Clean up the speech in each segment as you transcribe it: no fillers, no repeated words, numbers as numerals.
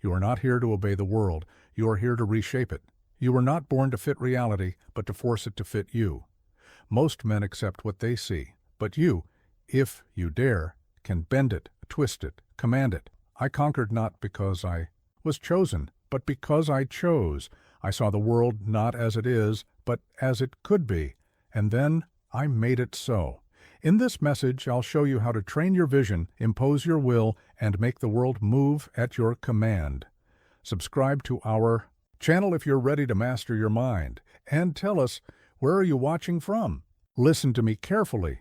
You are not here to obey the world. You are here to reshape it. You were not born to fit reality, but to force it to fit you. Most men accept what they see, but you, if you dare, can bend it, twist it, command it. I conquered not because I was chosen, but because I chose. I saw the world not as it is, but as it could be, and then I made it so. In this message, I'll show you how to train your vision, impose your will, and make the world move at your command. Subscribe to our channel if you're ready to master your mind, and tell us, where are you watching from? Listen to me carefully.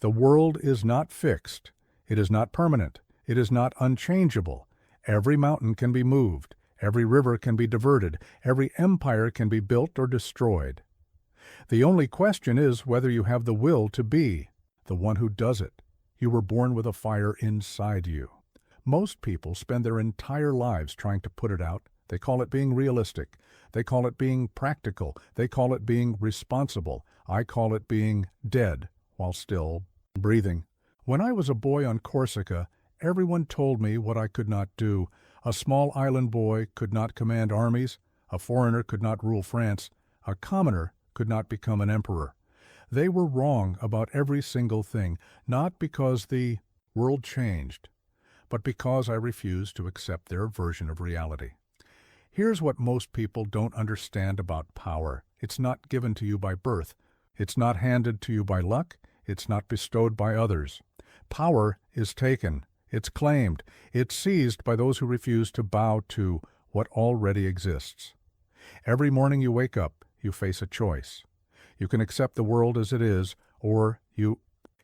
The world is not fixed. It is not permanent. It is not unchangeable. Every mountain can be moved. Every river can be diverted. Every empire can be built or destroyed. The only question is whether you have the will to be the one who does it. You were born with a fire inside you. Most people spend their entire lives trying to put it out. They call it being realistic. They call it being practical. They call it being responsible. I call it being dead while still breathing. When I was a boy on Corsica, everyone told me what I could not do. A small island boy could not command armies. A foreigner could not rule France. A commoner could not become an emperor. They were wrong about every single thing, not because the world changed, but because I refused to accept their version of reality. Here's what most people don't understand about power. It's not given to you by birth. It's not handed to you by luck. It's not bestowed by others. Power is taken. It's claimed. It's seized by those who refuse to bow to what already exists. Every morning you wake up, you face a choice. You can accept the world as it is, or you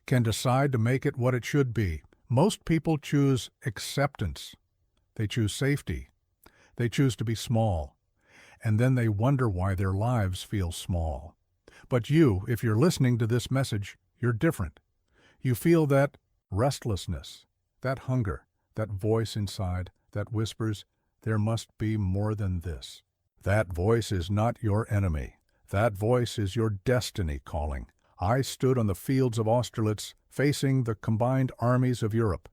can decide to make it what it should be. Most people choose acceptance. They choose safety. They choose to be small. And then they wonder why their lives feel small. But you, if you're listening to this message, you're different. You feel that restlessness, that hunger, that voice inside that whispers, there must be more than this. That voice is not your enemy. That voice is your destiny calling. I stood on the fields of Austerlitz facing the combined armies of Europe.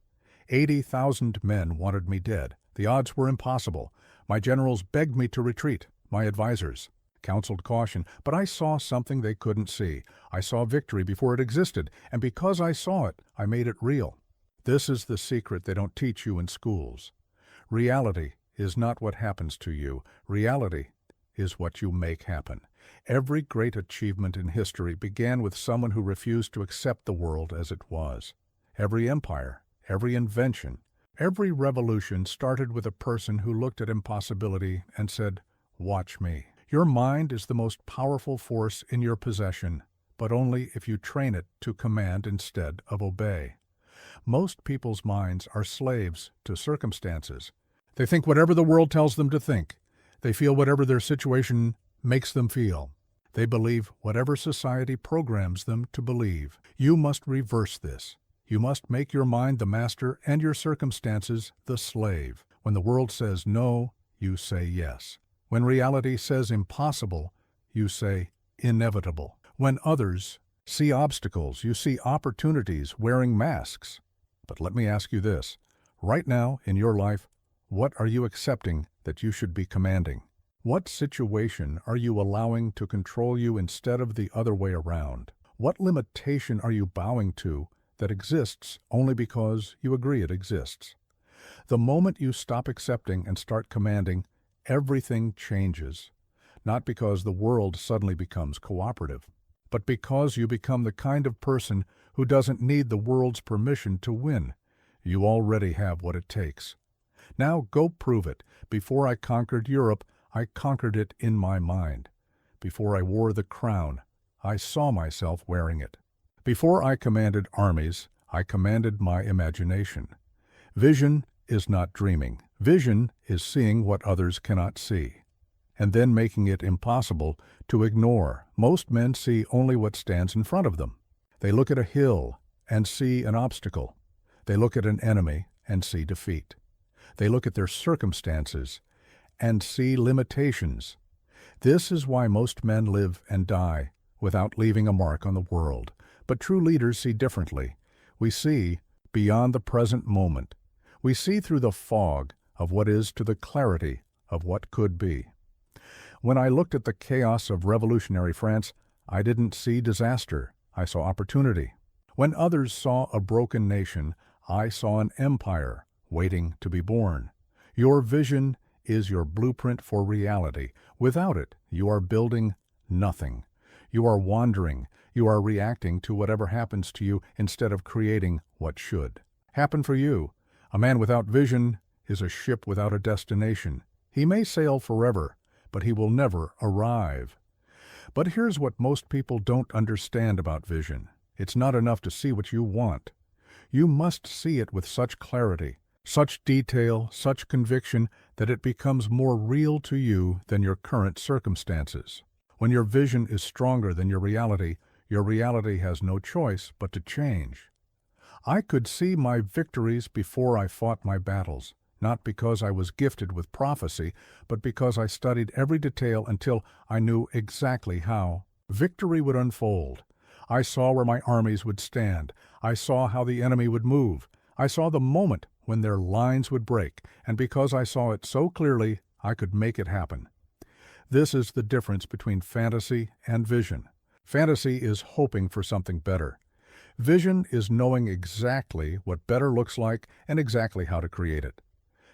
80,000 men wanted me dead. The odds were impossible. My generals begged me to retreat. My advisors counseled caution, but I saw something they couldn't see. I saw victory before it existed, and because I saw it, I made it real. This is the secret they don't teach you in schools. Reality is not what happens to you. Reality is what you make happen. Every great achievement in history began with someone who refused to accept the world as it was. Every empire, every invention, every revolution started with a person who looked at impossibility and said, "Watch me." Your mind is the most powerful force in your possession, but only if you train it to command instead of obey. Most people's minds are slaves to circumstances. They think whatever the world tells them to think. They feel whatever their situation makes them feel. They believe whatever society programs them to believe. You must reverse this. You must make your mind the master and your circumstances the slave. When the world says no, you say yes. When reality says impossible, you say inevitable. When others see obstacles, you see opportunities wearing masks. But let me ask you this. Right now in your life, what are you accepting that you should be commanding? What situation are you allowing to control you instead of the other way around? What limitation are you bowing to that exists only because you agree it exists? The moment you stop accepting and start commanding, everything changes. Not because the world suddenly becomes cooperative, but because you become the kind of person who doesn't need the world's permission to win. You already have what it takes. Now go prove it. Before I conquered Europe, I conquered it in my mind. Before I wore the crown, I saw myself wearing it. Before I commanded armies, I commanded my imagination. Vision is not dreaming. Vision is seeing what others cannot see, and then making it impossible to ignore. Most men see only what stands in front of them. They look at a hill and see an obstacle. They look at an enemy and see defeat. They look at their circumstances and see limitations. This is why most men live and die without leaving a mark on the world. But true leaders see differently. We see beyond the present moment. We see through the fog of what is to the clarity of what could be. When I looked at the chaos of revolutionary France, I didn't see disaster, I saw opportunity. When others saw a broken nation, I saw an empire waiting to be born. Your vision is your blueprint for reality. Without it, you are building nothing. You are wandering. You are reacting to whatever happens to you instead of creating what should happen for you. A man without vision is a ship without a destination. He may sail forever, but he will never arrive. But here's what most people don't understand about vision. It's not enough to see what you want. You must see it with such clarity, such detail, such conviction that it becomes more real to you than your current circumstances. When your vision is stronger than your reality has no choice but to change. I could see my victories before I fought my battles, not because I was gifted with prophecy, but because I studied every detail until I knew exactly how victory would unfold. I saw where my armies would stand. I saw how the enemy would move. I saw the moment when their lines would break, and because I saw it so clearly, I could make it happen. This is the difference between fantasy and vision. Fantasy is hoping for something better. Vision is knowing exactly what better looks like and exactly how to create it.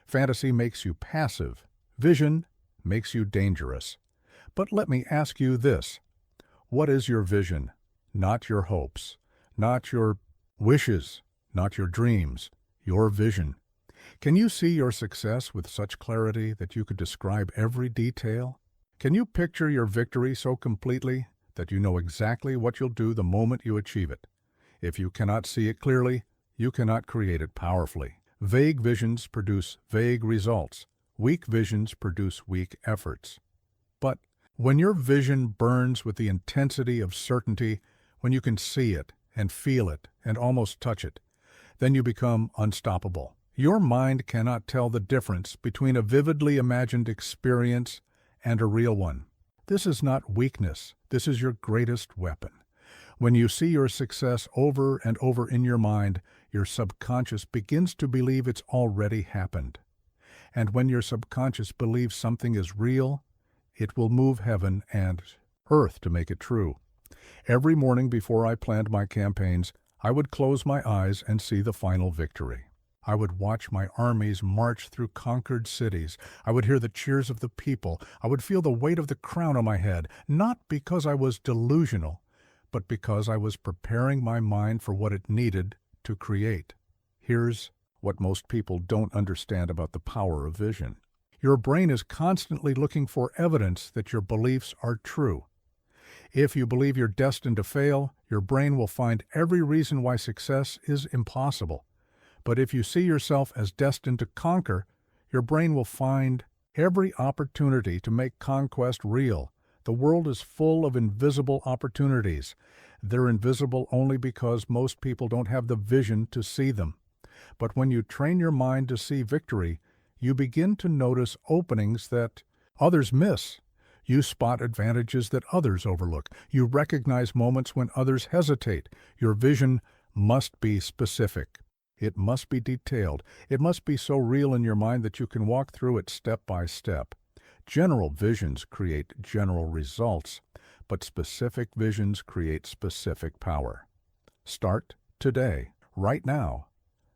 Fantasy makes you passive. Vision makes you dangerous. But let me ask you this. What is your vision? Not your hopes, not your wishes, not your dreams, your vision. Can you see your success with such clarity that you could describe every detail? Can you picture your victory so completely that you know exactly what you'll do the moment you achieve it? If you cannot see it clearly, you cannot create it powerfully. Vague visions produce vague results. Weak visions produce weak efforts. But when your vision burns with the intensity of certainty, when you can see it and feel it and almost touch it, then you become unstoppable. Your mind cannot tell the difference between a vividly imagined experience and a real one. This is not weakness. This is your greatest weapon. When you see your success over and over in your mind, your subconscious begins to believe it's already happened. And when your subconscious believes something is real, it will move heaven and earth to make it true. Every morning before I planned my campaigns, I would close my eyes and see the final victory. I would watch my armies march through conquered cities. I would hear the cheers of the people. I would feel the weight of the crown on my head, not because I was delusional, but because I was preparing my mind for what it needed to create. Here's what most people don't understand about the power of vision. Your brain is constantly looking for evidence that your beliefs are true. If you believe you're destined to fail, your brain will find every reason why success is impossible. But if you see yourself as destined to conquer, your brain will find every opportunity to make conquest real. The world is full of invisible opportunities. They're invisible only because most people don't have the vision to see them. But when you train your mind to see victory, you begin to notice openings that others miss. You spot advantages that others overlook. You recognize moments when others hesitate. Your vision must be specific. It must be detailed. It must be so real in your mind that you can walk through it step by step. General visions create general results, but specific visions create specific power. Start today, right now.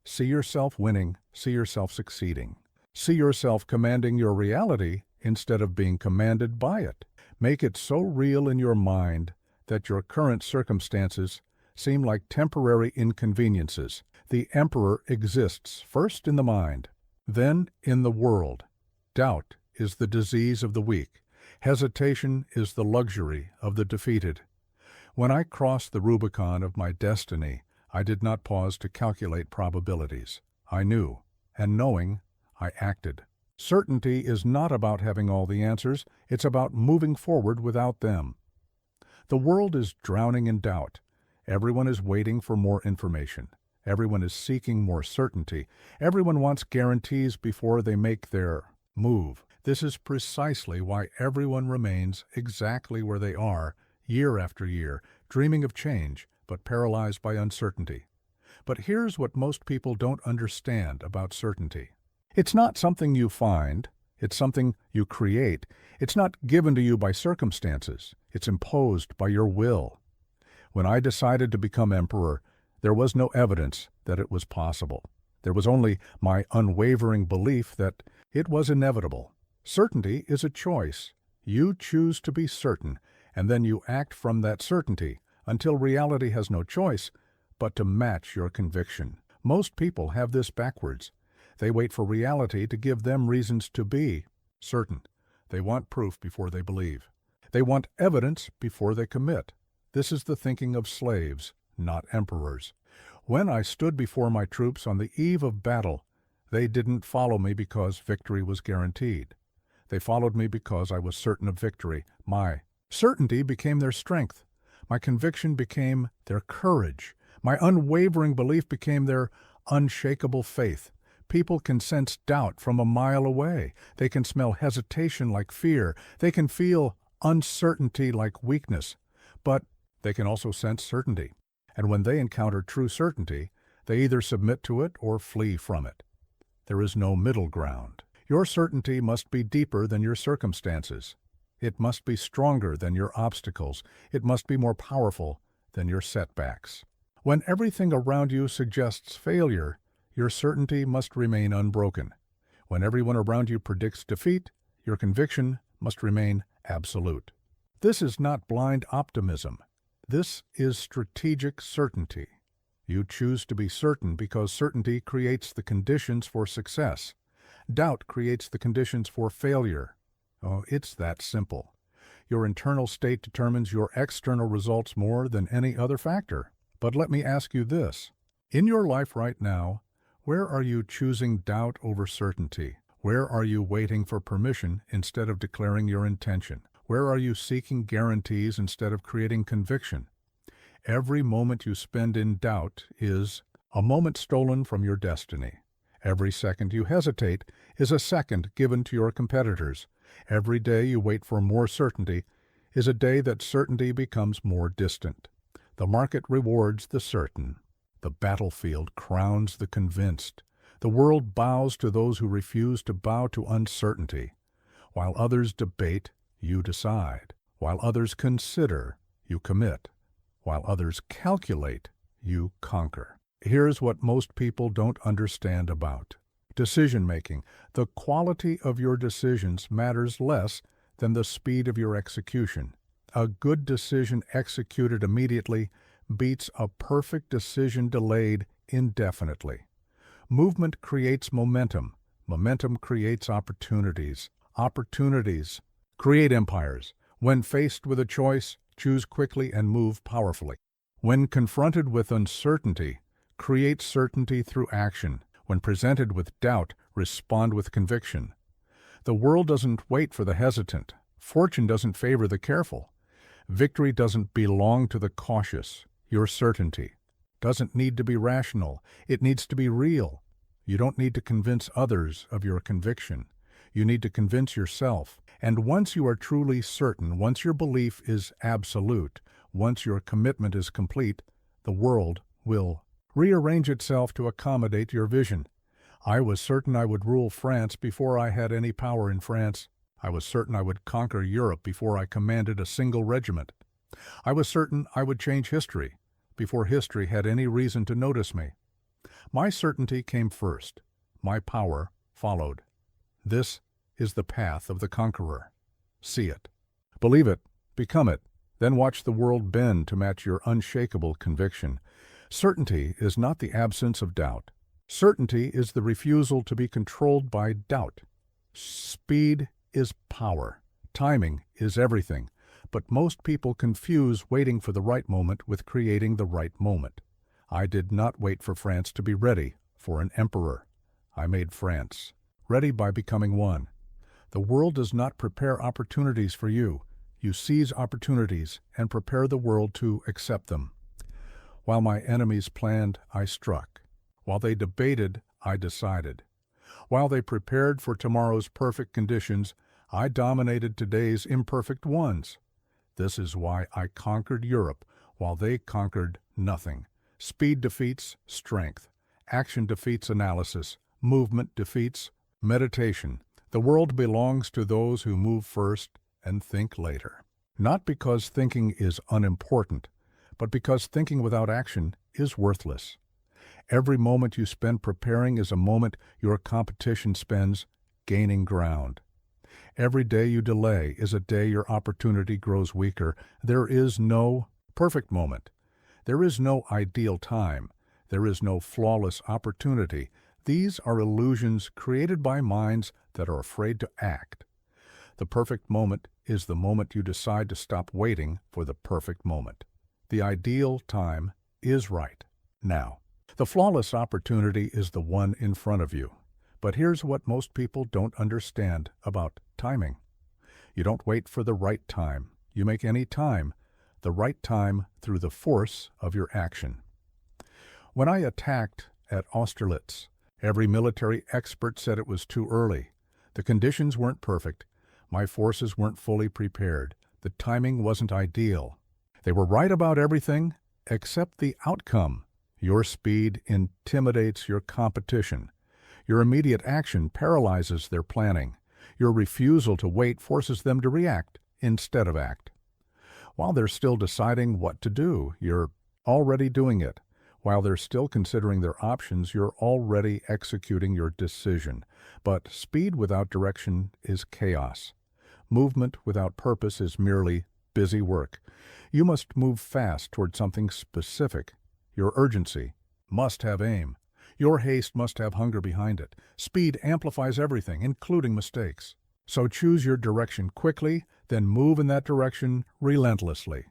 See yourself winning. See yourself succeeding. See yourself commanding your reality instead of being commanded by it. Make it so real in your mind that your current circumstances seem like temporary inconveniences. The emperor exists first in the mind, then in the world. Doubt is the disease of the weak. Hesitation is the luxury of the defeated. When I crossed the Rubicon of my destiny, I did not pause to calculate probabilities. I knew, and knowing, I acted. Certainty is not about having all the answers, it's about moving forward without them. The world is drowning in doubt. Everyone is waiting for more information. Everyone is seeking more certainty. Everyone wants guarantees before they make their move. This is precisely why everyone remains exactly where they are, year after year, dreaming of change, but paralyzed by uncertainty. But here's what most people don't understand about certainty. It's not something you find, it's something you create. It's not given to you by circumstances, it's imposed by your will. When I decided to become emperor, there was no evidence that it was possible. There was only my unwavering belief that it was inevitable. Certainty is a choice. You choose to be certain, and then you act from that certainty until reality has no choice but to match your conviction. Most people have this backwards. They wait for reality to give them reasons to be certain. They want proof before they believe. They want evidence before they commit. This is the thinking of slaves, not emperors. When I stood before my troops on the eve of battle, they didn't follow me because victory was guaranteed. They followed me because I was certain of victory. My certainty became their strength. My conviction became their courage. My unwavering belief became their unshakable faith. People can sense doubt from a mile away. They can smell hesitation like fear. They can feel uncertainty like weakness. But they can also sense certainty. And when they encounter true certainty, they either submit to it or flee from it. There is no middle ground. Your certainty must be deeper than your circumstances. It must be stronger than your obstacles. It must be more powerful than your setbacks. When everything around you suggests failure, your certainty must remain unbroken. When everyone around you predicts defeat, your conviction must remain absolute. This is not blind optimism. This is strategic certainty. You choose to be certain because certainty creates the conditions for success. Doubt creates the conditions for failure. Oh, it's that simple. Your internal state determines your external results more than any other factor. But let me ask you this. In your life right now, where are you choosing doubt over certainty? Where are you waiting for permission instead of declaring your intention? Where are you seeking guarantees instead of creating conviction? Every moment you spend in doubt is a moment stolen from your destiny. Every second you hesitate is a second given to your competitors. Every day you wait for more certainty is a day that certainty becomes more distant. The market rewards the certain. The battlefield crowns the convinced. The world bows to those who refuse to bow to uncertainty. While others debate, you decide. While others consider, you commit. While others calculate, you conquer. Here's what most people don't understand about decision-making. The quality of your decisions matters less than the speed of your execution. A good decision executed immediately beats a perfect decision delayed indefinitely. Movement creates momentum. Momentum creates opportunities. Opportunities create empires. When faced with a choice, choose quickly and move powerfully. When confronted with uncertainty, create certainty through action. When presented with doubt, respond with conviction. The world doesn't wait for the hesitant. Fortune doesn't favor the careful. Victory doesn't belong to the cautious. Your certainty doesn't need to be rational. It needs to be real. You don't need to convince others of your conviction. You need to convince yourself. And once you are truly certain, once your belief is absolute, once your commitment is complete, the world will rearrange itself to accommodate your vision. I was certain I would rule France before I had any power in France. I was certain I would conquer Europe before I commanded a single regiment. I was certain I would change history before history had any reason to notice me. My certainty came first. My power followed. This is the path of the conqueror. See it. Believe it. Become it. Then watch the world bend to match your unshakable conviction. Certainty is not the absence of doubt. Certainty is the refusal to be controlled by doubt. Speed is power. Timing is everything. But most people confuse waiting for the right moment with creating the right moment. I did not wait for France to be ready for an emperor. I made France ready by becoming one. The world does not prepare opportunities for you. You seize opportunities and prepare the world to accept them. While my enemies planned, I struck. While they debated, I decided. While they prepared for tomorrow's perfect conditions, I dominated today's imperfect ones. This is why I conquered Europe while they conquered nothing. Speed defeats strength. Action defeats analysis. Movement defeats Meditation. The world belongs to those who move first and think later. Not because thinking is unimportant, but because thinking without action is worthless. Every moment you spend preparing is a moment your competition spends gaining ground. Every day you delay is a day your opportunity grows weaker. There is no perfect moment. There is no ideal time. There is no flawless opportunity. These are illusions created by minds that are afraid to act. The perfect moment is the moment you decide to stop waiting for the perfect moment. The ideal time is right now. The flawless opportunity is the one in front of you. But here's what most people don't understand about timing. You don't wait for the right time. You make any time the right time through the force of your action. When I attacked at Austerlitz, every military expert said it was too early. The conditions weren't perfect. My forces weren't fully prepared. The timing wasn't ideal. They were right about everything except the outcome. Your speed intimidates your competition. Your immediate action paralyzes their planning. Your refusal to wait forces them to react instead of act. While they're still deciding what to do, you're already doing it. While they're still considering their options, you're already executing your decision. But speed without direction is chaos. Movement without purpose is merely busy work. You must move fast toward something specific. Your urgency must have aim. Your haste must have hunger behind it. Speed amplifies everything, including mistakes. So choose your direction quickly, then move in that direction relentlessly.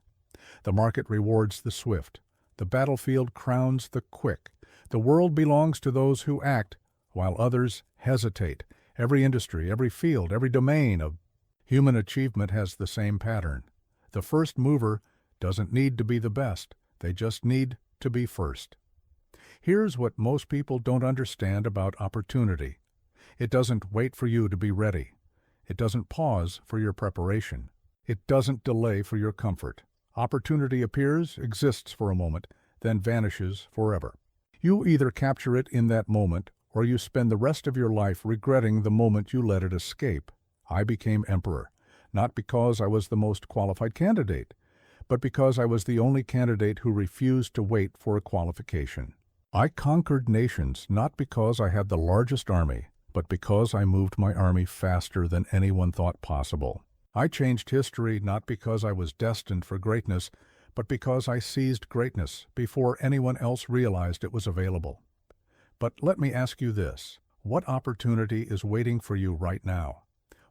The market rewards the swift. The battlefield crowns the quick. The world belongs to those who act, while others hesitate. Every industry, every field, every domain of human achievement has the same pattern. The first mover doesn't need to be the best. They just need to be first. Here's what most people don't understand about opportunity. It doesn't wait for you to be ready. It doesn't pause for your preparation. It doesn't delay for your comfort. Opportunity appears, exists for a moment, then vanishes forever. You either capture it in that moment, or you spend the rest of your life regretting the moment you let it escape. I became emperor, not because I was the most qualified candidate, but because I was the only candidate who refused to wait for a qualification. I conquered nations not because I had the largest army, but because I moved my army faster than anyone thought possible. I changed history not because I was destined for greatness, but because I seized greatness before anyone else realized it was available. But let me ask you this: what opportunity is waiting for you right now?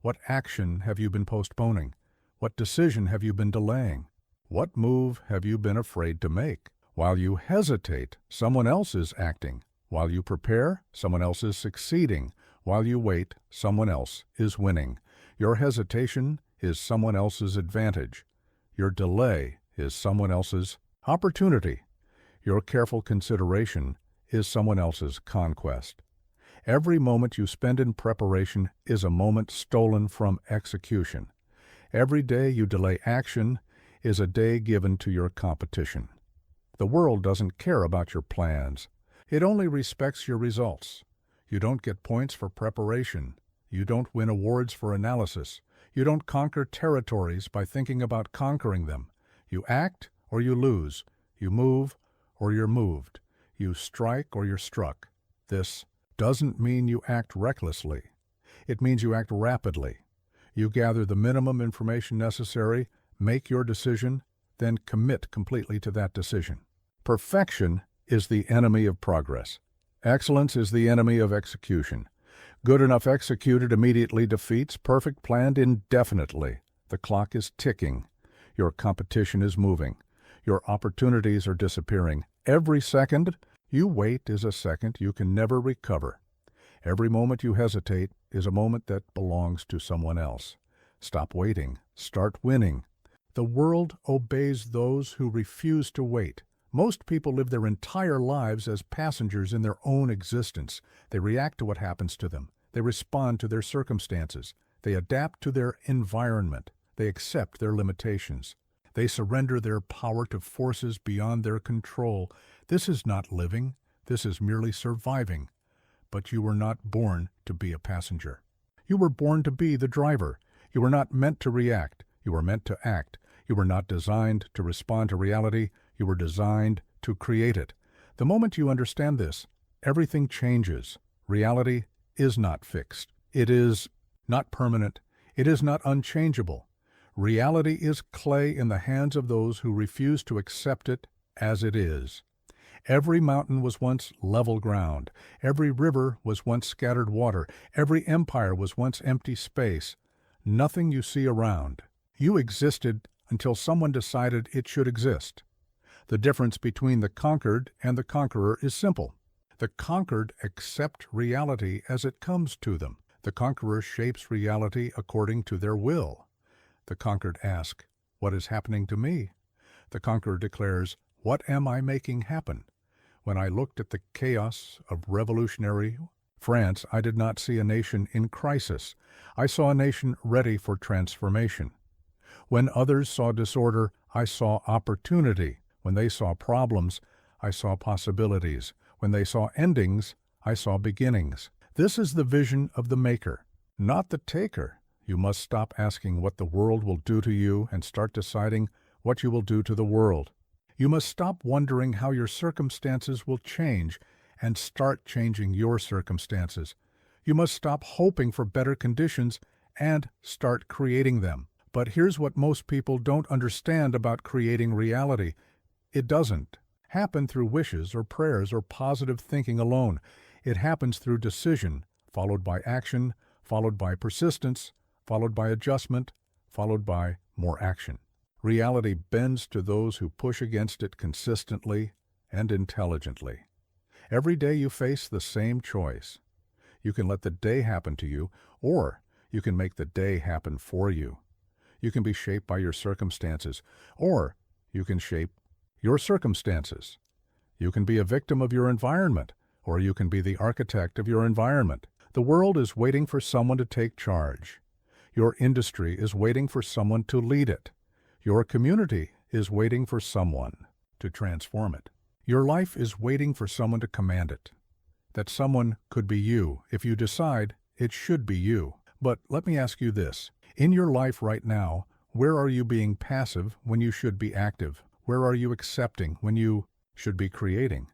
What action have you been postponing? What decision have you been delaying? What move have you been afraid to make? While you hesitate, someone else is acting. While you prepare, someone else is succeeding. While you wait, someone else is winning. Your hesitation is someone else's advantage. Your delay is someone else's opportunity. Your careful consideration is someone else's conquest. Every moment you spend in preparation is a moment stolen from execution. Every day you delay action is a day given to your competition. The world doesn't care about your plans. It only respects your results. You don't get points for preparation. You don't win awards for analysis. You don't conquer territories by thinking about conquering them. You act or you lose. You move or you're moved. You strike or you're struck. This doesn't mean you act recklessly. It means you act rapidly. You gather the minimum information necessary, make your decision, then commit completely to that decision. Perfection is the enemy of progress. Excellence is the enemy of execution. Good enough executed immediately defeats perfect planned indefinitely. The clock is ticking. Your competition is moving. Your opportunities are disappearing. Every second you wait is a second you can never recover. Every moment you hesitate is a moment that belongs to someone else. Stop waiting. Start winning. The world obeys those who refuse to wait. Most people live their entire lives as passengers in their own existence. They react to what happens to them. They respond to their circumstances. They adapt to their environment. They accept their limitations. They surrender their power to forces beyond their control. This is not living. This is merely surviving. but you were not born to be a passenger. You were born to be the driver. You were not meant to react. You were meant to act. You were not designed to respond to reality. You were designed to create it. The moment you understand this, everything changes. Reality is not fixed. It is not permanent. It is not unchangeable. Reality is clay in the hands of those who refuse to accept it as it is. Every mountain was once level ground. Every river was once scattered water. Every empire was once empty space. Nothing you see around. You existed until someone decided it should exist. The difference between the conquered and the conqueror is simple. The conquered accept reality as it comes to them. The conqueror shapes reality according to their will. The conquered ask, "What is happening to me?" The conqueror declares, "What am I making happen?" When I looked at the chaos of revolutionary France, I did not see a nation in crisis. I saw a nation ready for transformation. When others saw disorder, I saw opportunity. When they saw problems, I saw possibilities. When they saw endings, I saw beginnings. This is the vision of the maker, not the taker. You must stop asking what the world will do to you and start deciding what you will do to the world. You must stop wondering how your circumstances will change and start changing your circumstances. You must stop hoping for better conditions and start creating them. But here's what most people don't understand about creating reality. It doesn't happen through wishes or prayers or positive thinking alone. It happens through decision, followed by action, followed by persistence, followed by adjustment, followed by more action. Reality bends to those who push against it consistently and intelligently. Every day you face the same choice. You can let the day happen to you, or you can make the day happen for you. You can be shaped by your circumstances, or you can shape your circumstances. You can be a victim of your environment, or you can be the architect of your environment. The world is waiting for someone to take charge. Your industry is waiting for someone to lead it. Your community is waiting for someone to transform it. Your life is waiting for someone to command it. That someone could be you if you decide it should be you. But let me ask you this. In your life right now, where are you being passive when you should be active? Where are you accepting when you should be creating?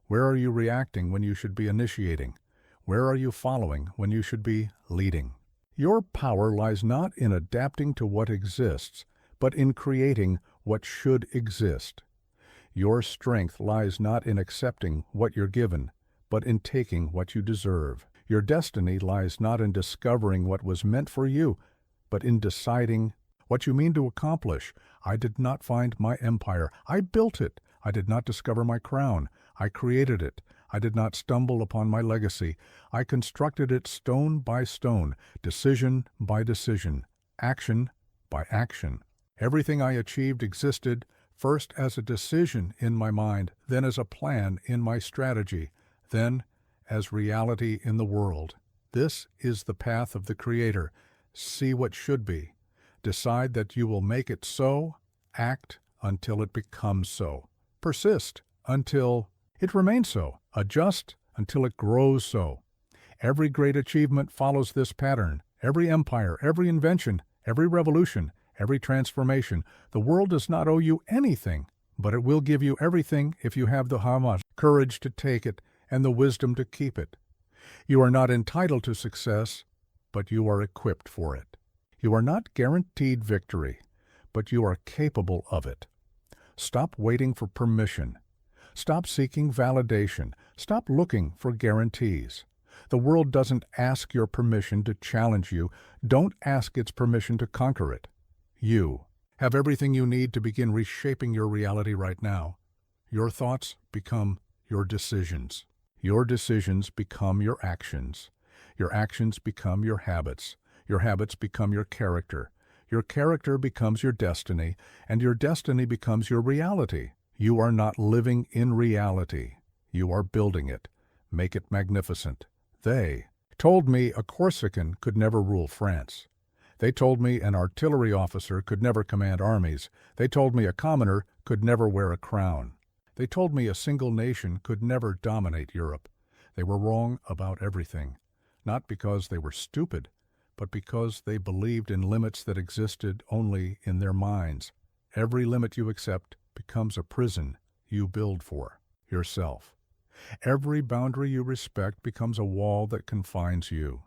Where are you reacting when you should be initiating? Where are you following when you should be leading? Your power lies not in adapting to what exists, but in creating what should exist. Your strength lies not in accepting what you're given, but in taking what you deserve. Your destiny lies not in discovering what was meant for you, but in deciding what you mean to accomplish. I did not find my empire. I built it. I did not discover my crown. I created it. I did not stumble upon my legacy. I constructed it stone by stone, decision by decision, action by action. Everything I achieved existed first as a decision in my mind, then as a plan in my strategy, then as reality in the world. This is the path of the Creator. See what should be. Decide that you will make it so. Act until it becomes so. Persist until it remains so. Adjust until it grows so. Every great achievement follows this pattern. Every empire, every invention, every revolution, every transformation. The world does not owe you anything, but it will give you everything if you have the courage to take it and the wisdom to keep it. You are not entitled to success, but you are equipped for it. You are not guaranteed victory, but you are capable of it. Stop waiting for permission. Stop seeking validation. Stop looking for guarantees. The world doesn't ask your permission to challenge you. Don't ask its permission to conquer it. You have everything you need to begin reshaping your reality right now. Your thoughts become your decisions. Your decisions become your actions. Your actions become your habits. Your habits become your character. Your character becomes your destiny, and your destiny becomes your reality. You are not living in reality. You are building it. Make it magnificent. They told me a Corsican could never rule France. They told me an artillery officer could never command armies. They told me a commoner could never wear a crown. They told me a single nation could never dominate Europe. They were wrong about everything, not because they were stupid, but because they believed in limits that existed only in their minds. Every limit you accept becomes a prison you build for yourself. Every boundary you respect becomes a wall that confines you.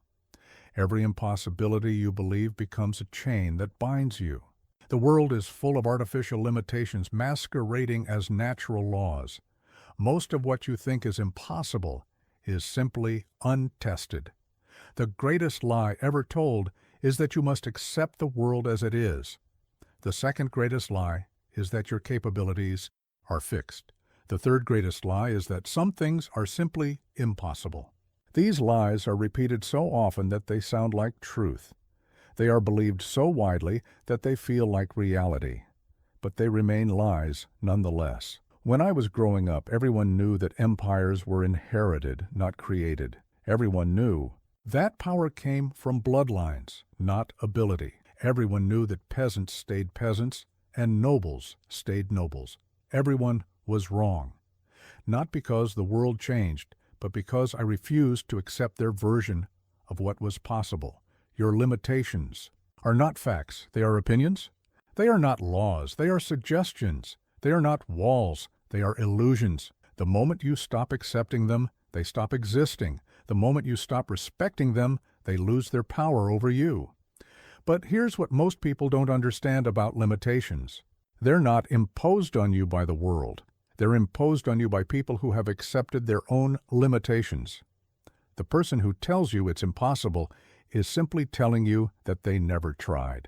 Every impossibility you believe becomes a chain that binds you. The world is full of artificial limitations masquerading as natural laws. Most of what you think is impossible is simply untested. The greatest lie ever told is that you must accept the world as it is. The second greatest lie is that your capabilities are fixed. The third greatest lie is that some things are simply impossible. These lies are repeated so often that they sound like truth. They are believed so widely that they feel like reality. But they remain lies nonetheless. When I was growing up, everyone knew that empires were inherited, not created. Everyone knew that power came from bloodlines, not ability. Everyone knew that peasants stayed peasants and nobles stayed nobles. Everyone was wrong. Not because the world changed, but because I refused to accept their version of what was possible. Your limitations are not facts, they are opinions. They are not laws, they are suggestions. They are not walls, they are illusions. The moment you stop accepting them, they stop existing. The moment you stop respecting them, they lose their power over you. But here's what most people don't understand about limitations. They're not imposed on you by the world. They're imposed on you by people who have accepted their own limitations. The person who tells you it's impossible is simply telling you that they never tried.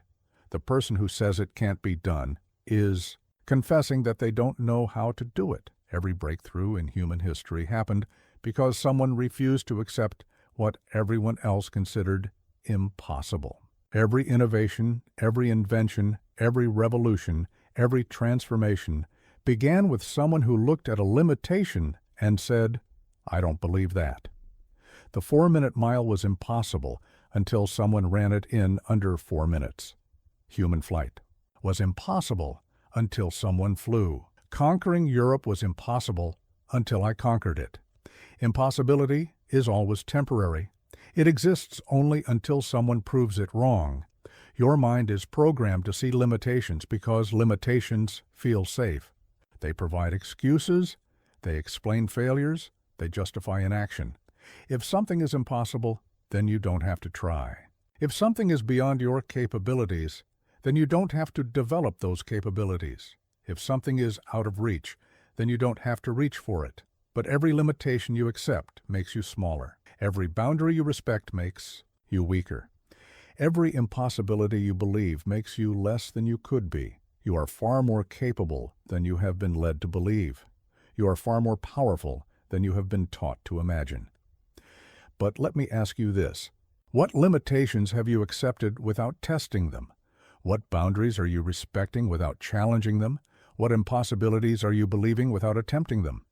The person who says it can't be done is confessing that they don't know how to do it. Every breakthrough in human history happened because someone refused to accept what everyone else considered impossible. Every innovation, every invention, every revolution, every transformation began with someone who looked at a limitation and said, "I don't believe that." The 4-minute mile was impossible until someone ran it in under 4 minutes. Human flight was impossible until someone flew. Conquering Europe was impossible until I conquered it. Impossibility is always temporary. It exists only until someone proves it wrong. Your mind is programmed to see limitations because limitations feel safe. They provide excuses, they explain failures, they justify inaction. If something is impossible, then you don't have to try. If something is beyond your capabilities, then you don't have to develop those capabilities. If something is out of reach, then you don't have to reach for it. But every limitation you accept makes you smaller. Every boundary you respect makes you weaker. Every impossibility you believe makes you less than you could be. You are far more capable than you have been led to believe. You are far more powerful than you have been taught to imagine. But let me ask you this. What limitations have you accepted without testing them? What boundaries are you respecting without challenging them? What impossibilities are you believing without attempting them?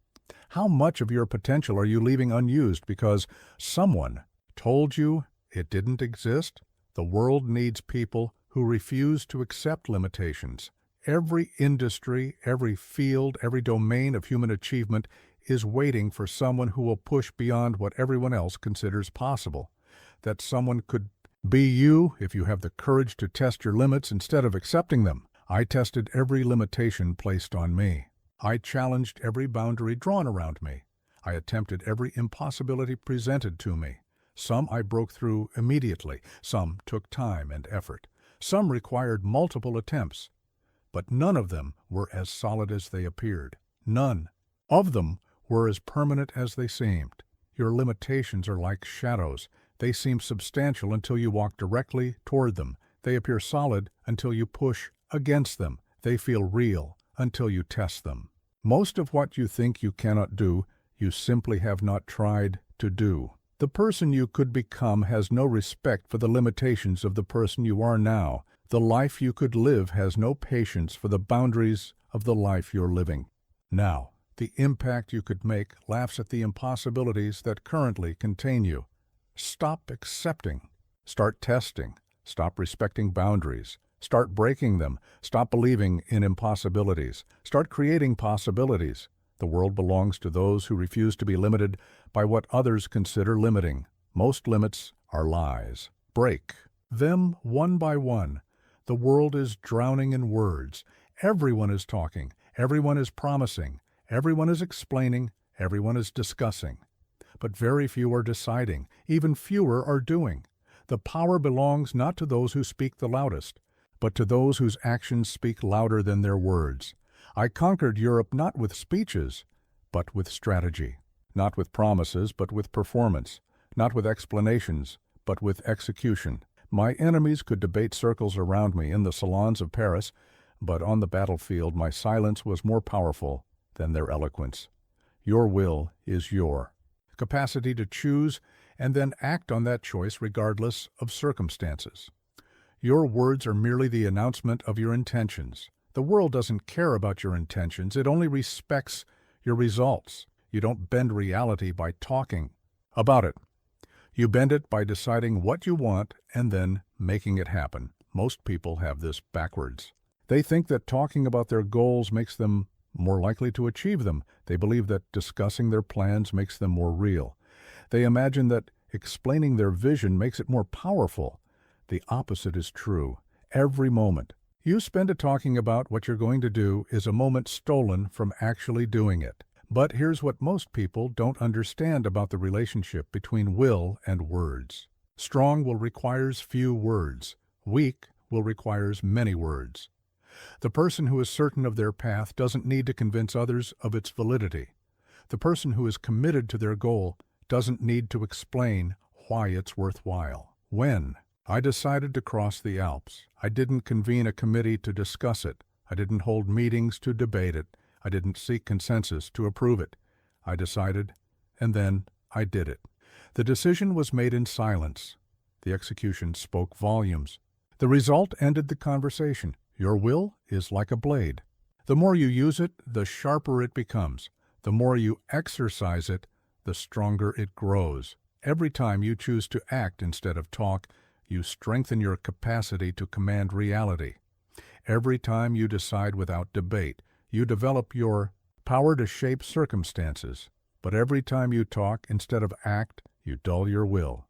How much of your potential are you leaving unused because someone told you it didn't exist? The world needs people who refuse to accept limitations. Every industry, every field, every domain of human achievement is waiting for someone who will push beyond what everyone else considers possible. That someone could be you if you have the courage to test your limits instead of accepting them. I tested every limitation placed on me. I challenged every boundary drawn around me. I attempted every impossibility presented to me. Some I broke through immediately. Some took time and effort. Some required multiple attempts. But none of them were as solid as they appeared. None of them were as permanent as they seemed. Your limitations are like shadows. They seem substantial until you walk directly toward them. They appear solid until you push against them. They feel real until you test them. Most of what you think you cannot do, you simply have not tried to do. The person you could become has no respect for the limitations of the person you are now. The life you could live has no patience for the boundaries of the life you're living now. The impact you could make laughs at the impossibilities that currently contain you. Stop accepting. Start testing. Stop respecting boundaries. Start breaking them. Stop believing in impossibilities. Start creating possibilities. The world belongs to those who refuse to be limited by what others consider limiting. Most limits are lies. Break them one by one. The world is drowning in words. Everyone is talking. Everyone is promising. Everyone is explaining. Everyone is discussing. But very few are deciding. Even fewer are doing. The power belongs not to those who speak the loudest, but to those whose actions speak louder than their words. I conquered Europe not with speeches, but with strategy. Not with promises, but with performance. Not with explanations, but with execution. My enemies could debate circles around me in the salons of Paris, but on the battlefield my silence was more powerful than their eloquence. Your will is your capacity to choose and then act on that choice regardless of circumstances. Your words are merely the announcement of your intentions. The world doesn't care about your intentions, it only respects your results. You don't bend reality by talking about it. You bend it by deciding what you want and then making it happen. Most people have this backwards. They think that talking about their goals makes them more likely to achieve them. They believe that discussing their plans makes them more real. They imagine that explaining their vision makes it more powerful. The opposite is true. Every moment you spend talking about what you're going to do is a moment stolen from actually doing it. But here's what most people don't understand about the relationship between will and words. Strong will requires few words. Weak will requires many words. The person who is certain of their path doesn't need to convince others of its validity. The person who is committed to their goal doesn't need to explain why it's worthwhile. When I decided to cross the Alps, I didn't convene a committee to discuss it. I didn't hold meetings to debate it. I didn't seek consensus to approve it. I decided, and then I did it. The decision was made in silence. The execution spoke volumes. The result ended the conversation. Your will is like a blade. The more you use it, the sharper it becomes. The more you exercise it, the stronger it grows. Every time you choose to act instead of talk, you strengthen your capacity to command reality. Every time you decide without debate, you develop your power to shape circumstances. But every time you talk instead of act, you dull your will.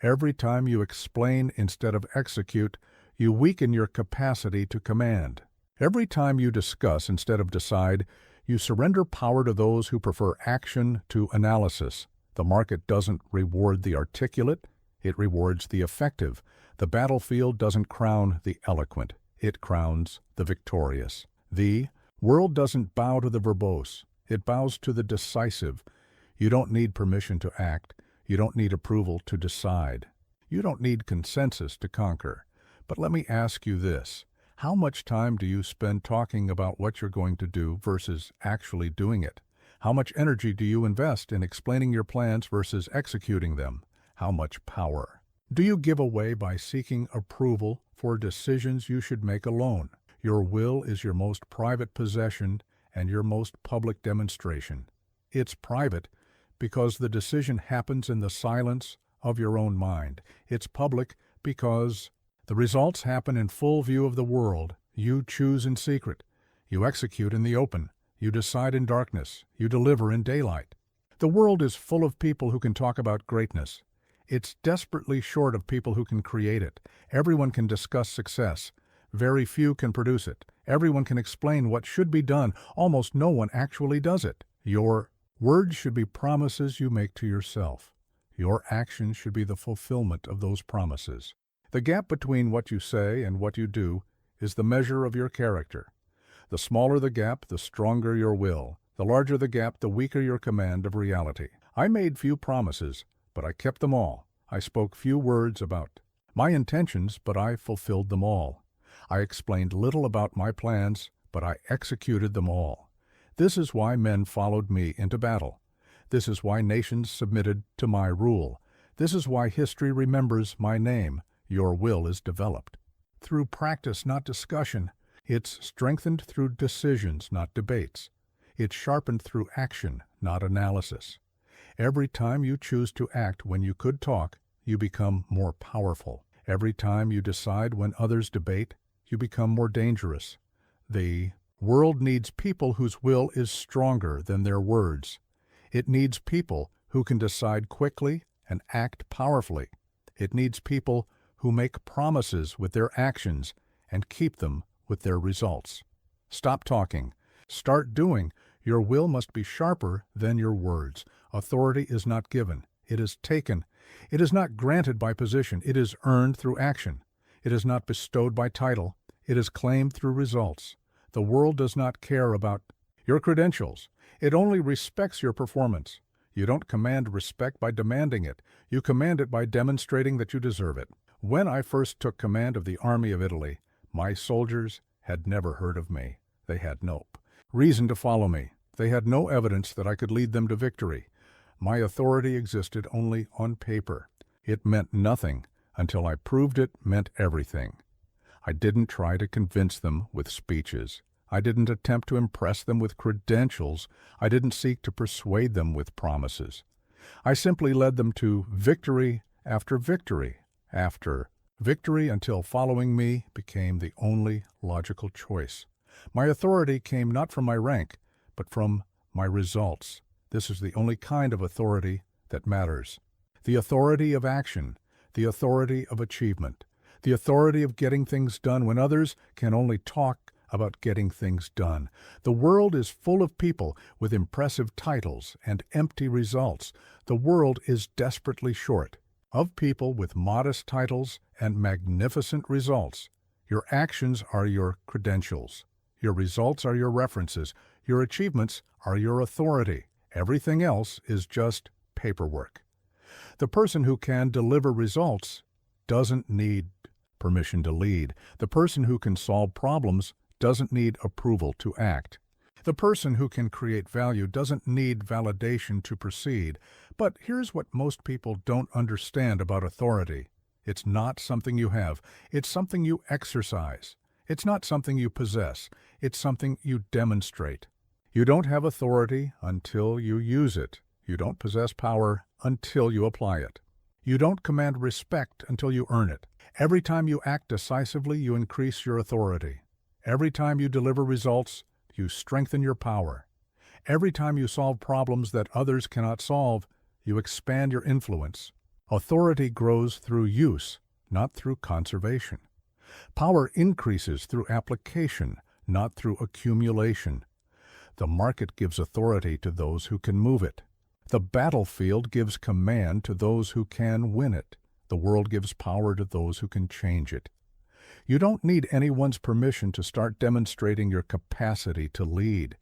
Every time you explain instead of execute, you weaken your capacity to command. Every time you discuss instead of decide, you surrender power to those who prefer action to analysis. The market doesn't reward the articulate, it rewards the effective. The battlefield doesn't crown the eloquent, it crowns the victorious. The world doesn't bow to the verbose, it bows to the decisive. You don't need permission to act, you don't need approval to decide. You don't need consensus to conquer. But let me ask you this. How much time do you spend talking about what you're going to do versus actually doing it? How much energy do you invest in explaining your plans versus executing them? How much power do you give away by seeking approval for decisions you should make alone? Your will is your most private possession and your most public demonstration. It's private because the decision happens in the silence of your own mind. It's public because the results happen in full view of the world. You choose in secret. You execute in the open. You decide in darkness. You deliver in daylight. The world is full of people who can talk about greatness. It's desperately short of people who can create it. Everyone can discuss success. Very few can produce it. Everyone can explain what should be done. Almost no one actually does it. Your words should be promises you make to yourself. Your actions should be the fulfillment of those promises. The gap between what you say and what you do is the measure of your character. The smaller the gap, the stronger your will. The larger the gap, the weaker your command of reality. I made few promises, but I kept them all. I spoke few words about my intentions, but I fulfilled them all. I explained little about my plans, but I executed them all. This is why men followed me into battle. This is why nations submitted to my rule. This is why history remembers my name. Your will is developed through practice, not discussion. It's strengthened through decisions, not debates. It's sharpened through action, not analysis. Every time you choose to act when you could talk, you become more powerful. Every time you decide when others debate, you become more dangerous. The world needs people whose will is stronger than their words. It needs people who can decide quickly and act powerfully. It needs people who make promises with their actions and keep them with their results. Stop talking. Start doing. Your will must be sharper than your words. Authority is not given. It is taken. It is not granted by position. It is earned through action. It is not bestowed by title. It is claimed through results. The world does not care about your credentials. It only respects your performance. You don't command respect by demanding it. You command it by demonstrating that you deserve it. When I first took command of the Army of Italy, my soldiers had never heard of me. They had no reason to follow me. They had no evidence that I could lead them to victory. My authority existed only on paper. It meant nothing until I proved it meant everything. I didn't try to convince them with speeches. I didn't attempt to impress them with credentials. I didn't seek to persuade them with promises. I simply led them to victory after victory after victory until following me became the only logical choice. My authority came not from my rank, but from my results. This is the only kind of authority that matters. The authority of action, the authority of achievement, the authority of getting things done when others can only talk about getting things done. The world is full of people with impressive titles and empty results. The world is desperately short of people with modest titles and magnificent results. Your actions are your credentials. Your results are your references. Your achievements are your authority. Everything else is just paperwork. The person who can deliver results doesn't need permission to lead. The person who can solve problems doesn't need approval to act. The person who can create value doesn't need validation to proceed. But here's what most people don't understand about authority. It's not something you have. It's something you exercise. It's not something you possess. It's something you demonstrate. You don't have authority until you use it. You don't possess power until you apply it. You don't command respect until you earn it. Every time you act decisively, you increase your authority. Every time you deliver results, you strengthen your power. Every time you solve problems that others cannot solve, you expand your influence. Authority grows through use, not through conservation. Power increases through application, not through accumulation. The market gives authority to those who can move it. The battlefield gives command to those who can win it. The world gives power to those who can change it. You don't need anyone's permission to start demonstrating your capacity to lead.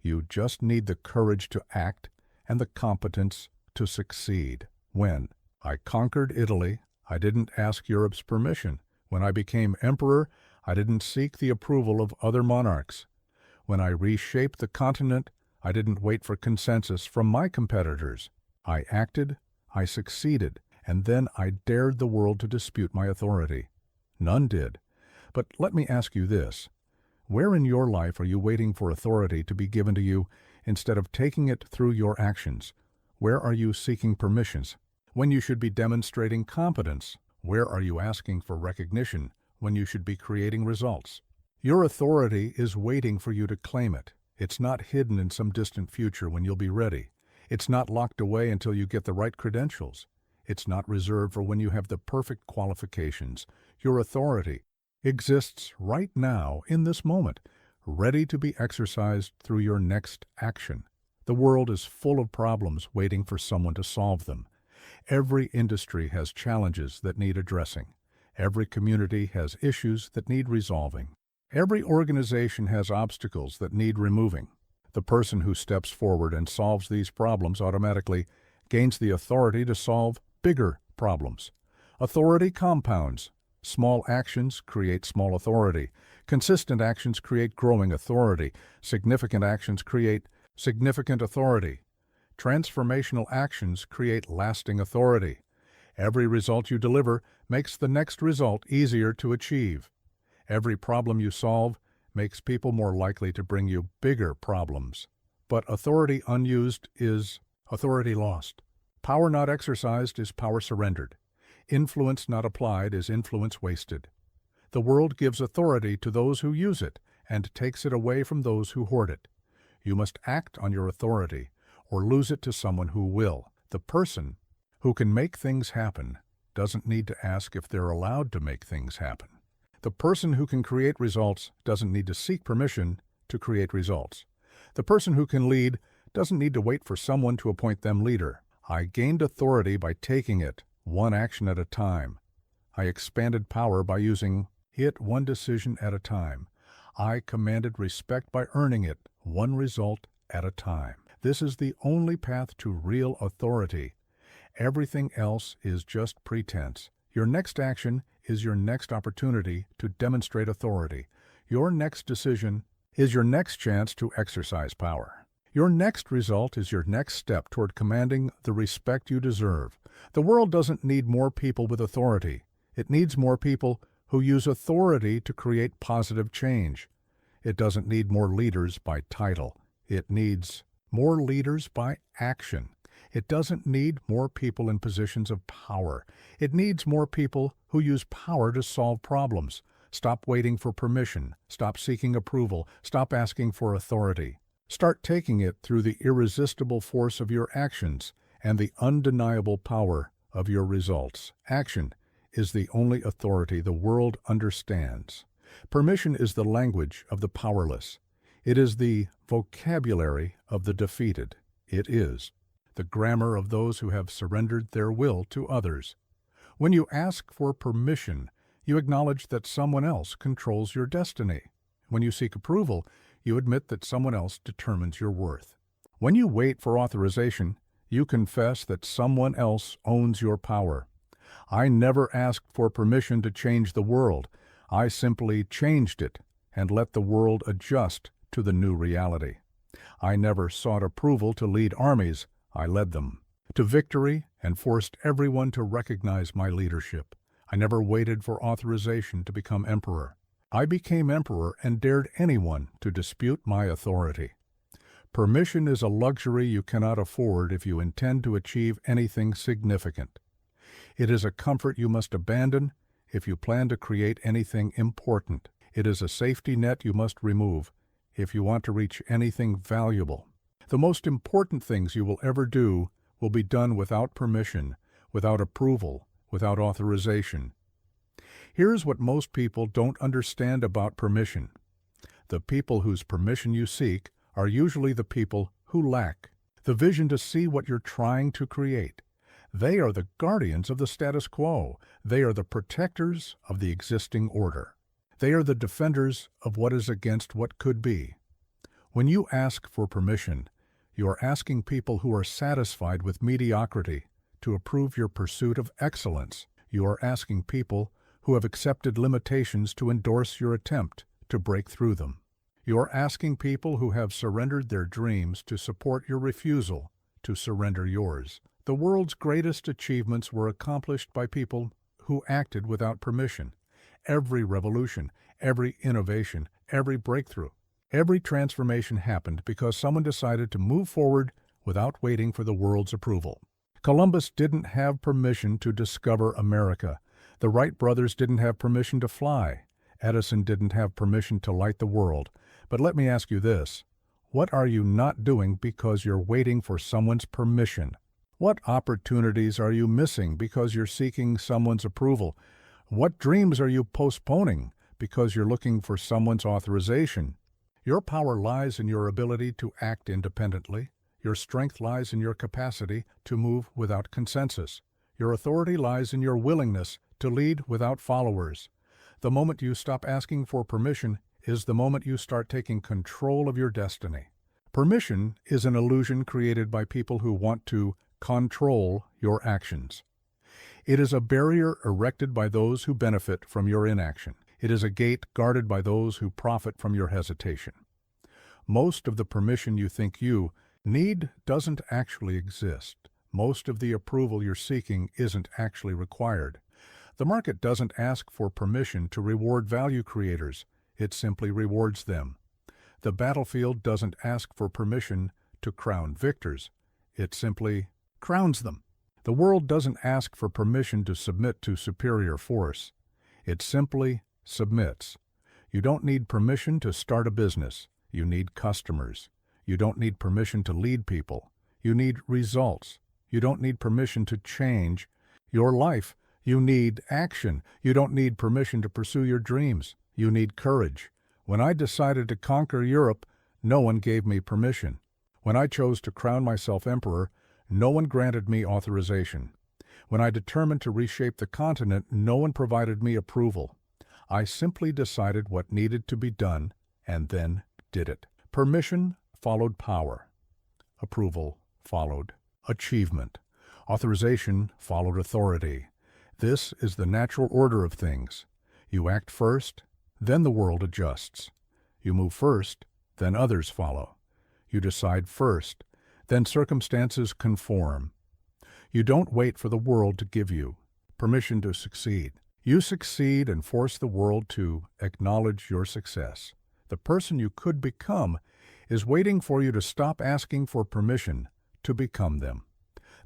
You just need the courage to act and the competence to succeed. When I conquered Italy, I didn't ask Europe's permission. When I became emperor, I didn't seek the approval of other monarchs. When I reshaped the continent, I didn't wait for consensus from my competitors. I acted, I succeeded, and then I dared the world to dispute my authority. None did. But let me ask you this. Where in your life are you waiting for authority to be given to you instead of taking it through your actions? Where are you seeking permissions when you should be demonstrating competence? Where are you asking for recognition when you should be creating results? Your authority is waiting for you to claim it. It's not hidden in some distant future when you'll be ready. It's not locked away until you get the right credentials. It's not reserved for when you have the perfect qualifications. Your authority exists right now in this moment, ready to be exercised through your next action. The world is full of problems waiting for someone to solve them. Every industry has challenges that need addressing. Every community has issues that need resolving. Every organization has obstacles that need removing. The person who steps forward and solves these problems automatically gains the authority to solve bigger problems. Authority compounds. Small actions create small authority. Consistent actions create growing authority. Significant actions create significant authority. Transformational actions create lasting authority. Every result you deliver makes the next result easier to achieve. Every problem you solve makes people more likely to bring you bigger problems. But authority unused is authority lost. Power not exercised is power surrendered. Influence not applied is influence wasted. The world gives authority to those who use it and takes it away from those who hoard it. You must act on your authority or lose it to someone who will. The person who can make things happen doesn't need to ask if they're allowed to make things happen. The person who can create results doesn't need to seek permission to create results. The person who can lead doesn't need to wait for someone to appoint them leader. I gained authority by taking it one action at a time. I expanded power by using it one decision at a time. I commanded respect by earning it one result at a time. This is the only path to real authority. Everything else is just pretense. Your next action is your next opportunity to demonstrate authority. Your next decision is your next chance to exercise power. Your next result is your next step toward commanding the respect you deserve. The world doesn't need more people with authority. It needs more people who use authority to create positive change. It doesn't need more leaders by title. It needs more leaders by action. It doesn't need more people in positions of power. It needs more people who use power to solve problems. Stop waiting for permission. Stop seeking approval. Stop asking for authority. Start taking it through the irresistible force of your actions and the undeniable power of your results. Action is the only authority the world understands. Permission is the language of the powerless. It is the vocabulary of the defeated. It is the grammar of those who have surrendered their will to others. When you ask for permission, you acknowledge that someone else controls your destiny. When you seek approval, you admit that someone else determines your worth. When you wait for authorization, you confess that someone else owns your power. I never asked for permission to change the world. I simply changed it and let the world adjust to the new reality. I never sought approval to lead armies. I led them to victory and forced everyone to recognize my leadership. I never waited for authorization to become emperor. I became emperor and dared anyone to dispute my authority. Permission is a luxury you cannot afford if you intend to achieve anything significant. It is a comfort you must abandon if you plan to create anything important. It is a safety net you must remove if you want to reach anything valuable. The most important things you will ever do will be done without permission, without approval, without authorization. Here's what most people don't understand about permission. The people whose permission you seek are usually the people who lack the vision to see what you're trying to create. They are the guardians of the status quo. They are the protectors of the existing order. They are the defenders of what is against what could be. When you ask for permission, you are asking people who are satisfied with mediocrity to approve your pursuit of excellence. You are asking people who have accepted limitations to endorse your attempt to break through them. You are asking people who have surrendered their dreams to support your refusal to surrender yours. The world's greatest achievements were accomplished by people who acted without permission. Every revolution, every innovation, every breakthrough, every transformation happened because someone decided to move forward without waiting for the world's approval. Columbus didn't have permission to discover America. The Wright brothers didn't have permission to fly. Edison didn't have permission to light the world. But let me ask you this. What are you not doing because you're waiting for someone's permission? What opportunities are you missing because you're seeking someone's approval? What dreams are you postponing because you're looking for someone's authorization? Your power lies in your ability to act independently. Your strength lies in your capacity to move without consensus. Your authority lies in your willingness to lead without followers. The moment you stop asking for permission is the moment you start taking control of your destiny. Permission is an illusion created by people who want to control your actions. It is a barrier erected by those who benefit from your inaction. It is a gate guarded by those who profit from your hesitation. Most of the permission you think you need doesn't actually exist. Most of the approval you're seeking isn't actually required. The market doesn't ask for permission to reward value creators. It simply rewards them. The battlefield doesn't ask for permission to crown victors. It simply crowns them. The world doesn't ask for permission to submit to superior force. It simply submits. You don't need permission to start a business. You need customers. You don't need permission to lead people. You need results. You don't need permission to change your life. You need action. You don't need permission to pursue your dreams. You need courage. When I decided to conquer Europe, no one gave me permission. When I chose to crown myself emperor, no one granted me authorization. When I determined to reshape the continent, no one provided me approval. I simply decided what needed to be done and then did it. Permission followed power. Approval followed achievement. Authorization followed authority. This is the natural order of things. You act first, then the world adjusts. You move first, then others follow. You decide first, then circumstances conform. You don't wait for the world to give you permission to succeed. You succeed and force the world to acknowledge your success. The person you could become is waiting for you to stop asking for permission to become them.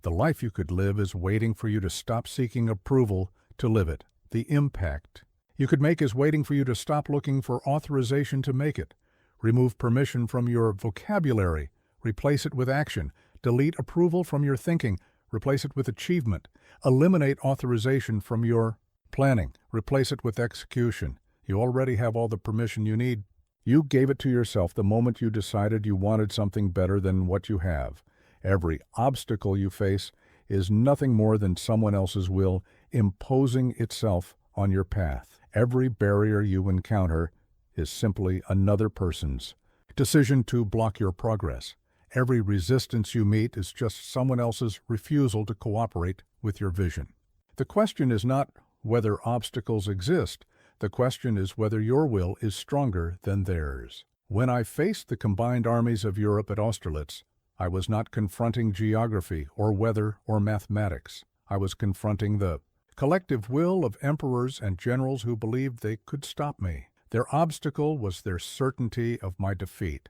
The life you could live is waiting for you to stop seeking approval to live it. The impact you could make is waiting for you to stop looking for authorization to make it. Remove permission from your vocabulary. Replace it with action. Delete approval from your thinking. Replace it with achievement. Eliminate authorization from your planning. Replace it with execution. You already have all the permission you need. You gave it to yourself the moment you decided you wanted something better than what you have. Every obstacle you face is nothing more than someone else's will imposing itself on your path. Every barrier you encounter is simply another person's decision to block your progress. Every resistance you meet is just someone else's refusal to cooperate with your vision. The question is not whether obstacles exist. The question is whether your will is stronger than theirs. When I faced the combined armies of Europe at Austerlitz, I was not confronting geography or weather or mathematics. I was confronting the collective will of emperors and generals who believed they could stop me. Their obstacle was their certainty of my defeat.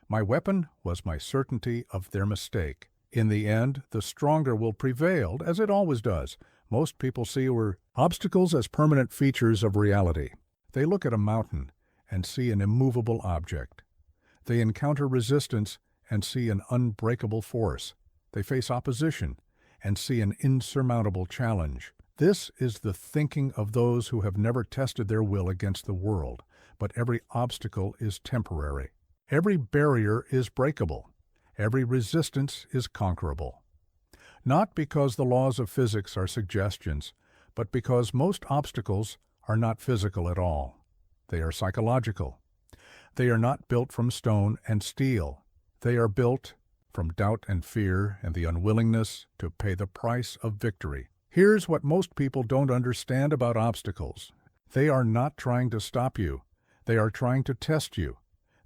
My weapon was my certainty of their mistake. In the end, the stronger will prevail, as it always does. Most people see obstacles as permanent features of reality. They look at a mountain and see an immovable object. They encounter resistance and see an unbreakable force. They face opposition and see an insurmountable challenge. This is the thinking of those who have never tested their will against the world. But every obstacle is temporary. Every barrier is breakable. Every resistance is conquerable. Not because the laws of physics are suggestions, but because most obstacles are not physical at all. They are psychological. They are not built from stone and steel. They are built from doubt and fear and the unwillingness to pay the price of victory. Here's what most people don't understand about obstacles. They are not trying to stop you. They are trying to test you.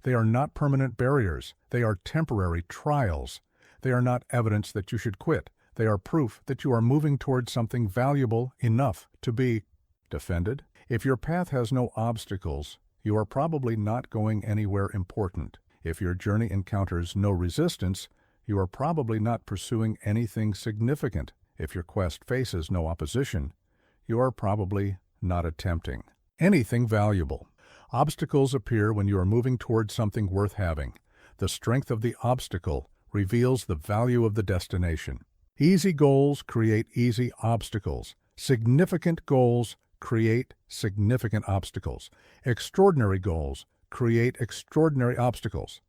They are not permanent barriers. They are temporary trials. They are not evidence that you should quit. They are proof that you are moving towards something valuable enough to be defended. If your path has no obstacles, you are probably not going anywhere important. If your journey encounters no resistance, you are probably not pursuing anything significant. If your quest faces no opposition, you are probably not attempting anything valuable. Obstacles appear when you are moving towards something worth having. The strength of the obstacle reveals the value of the destination. Easy goals create easy obstacles. Significant goals create significant obstacles. Extraordinary goals create extraordinary obstacles.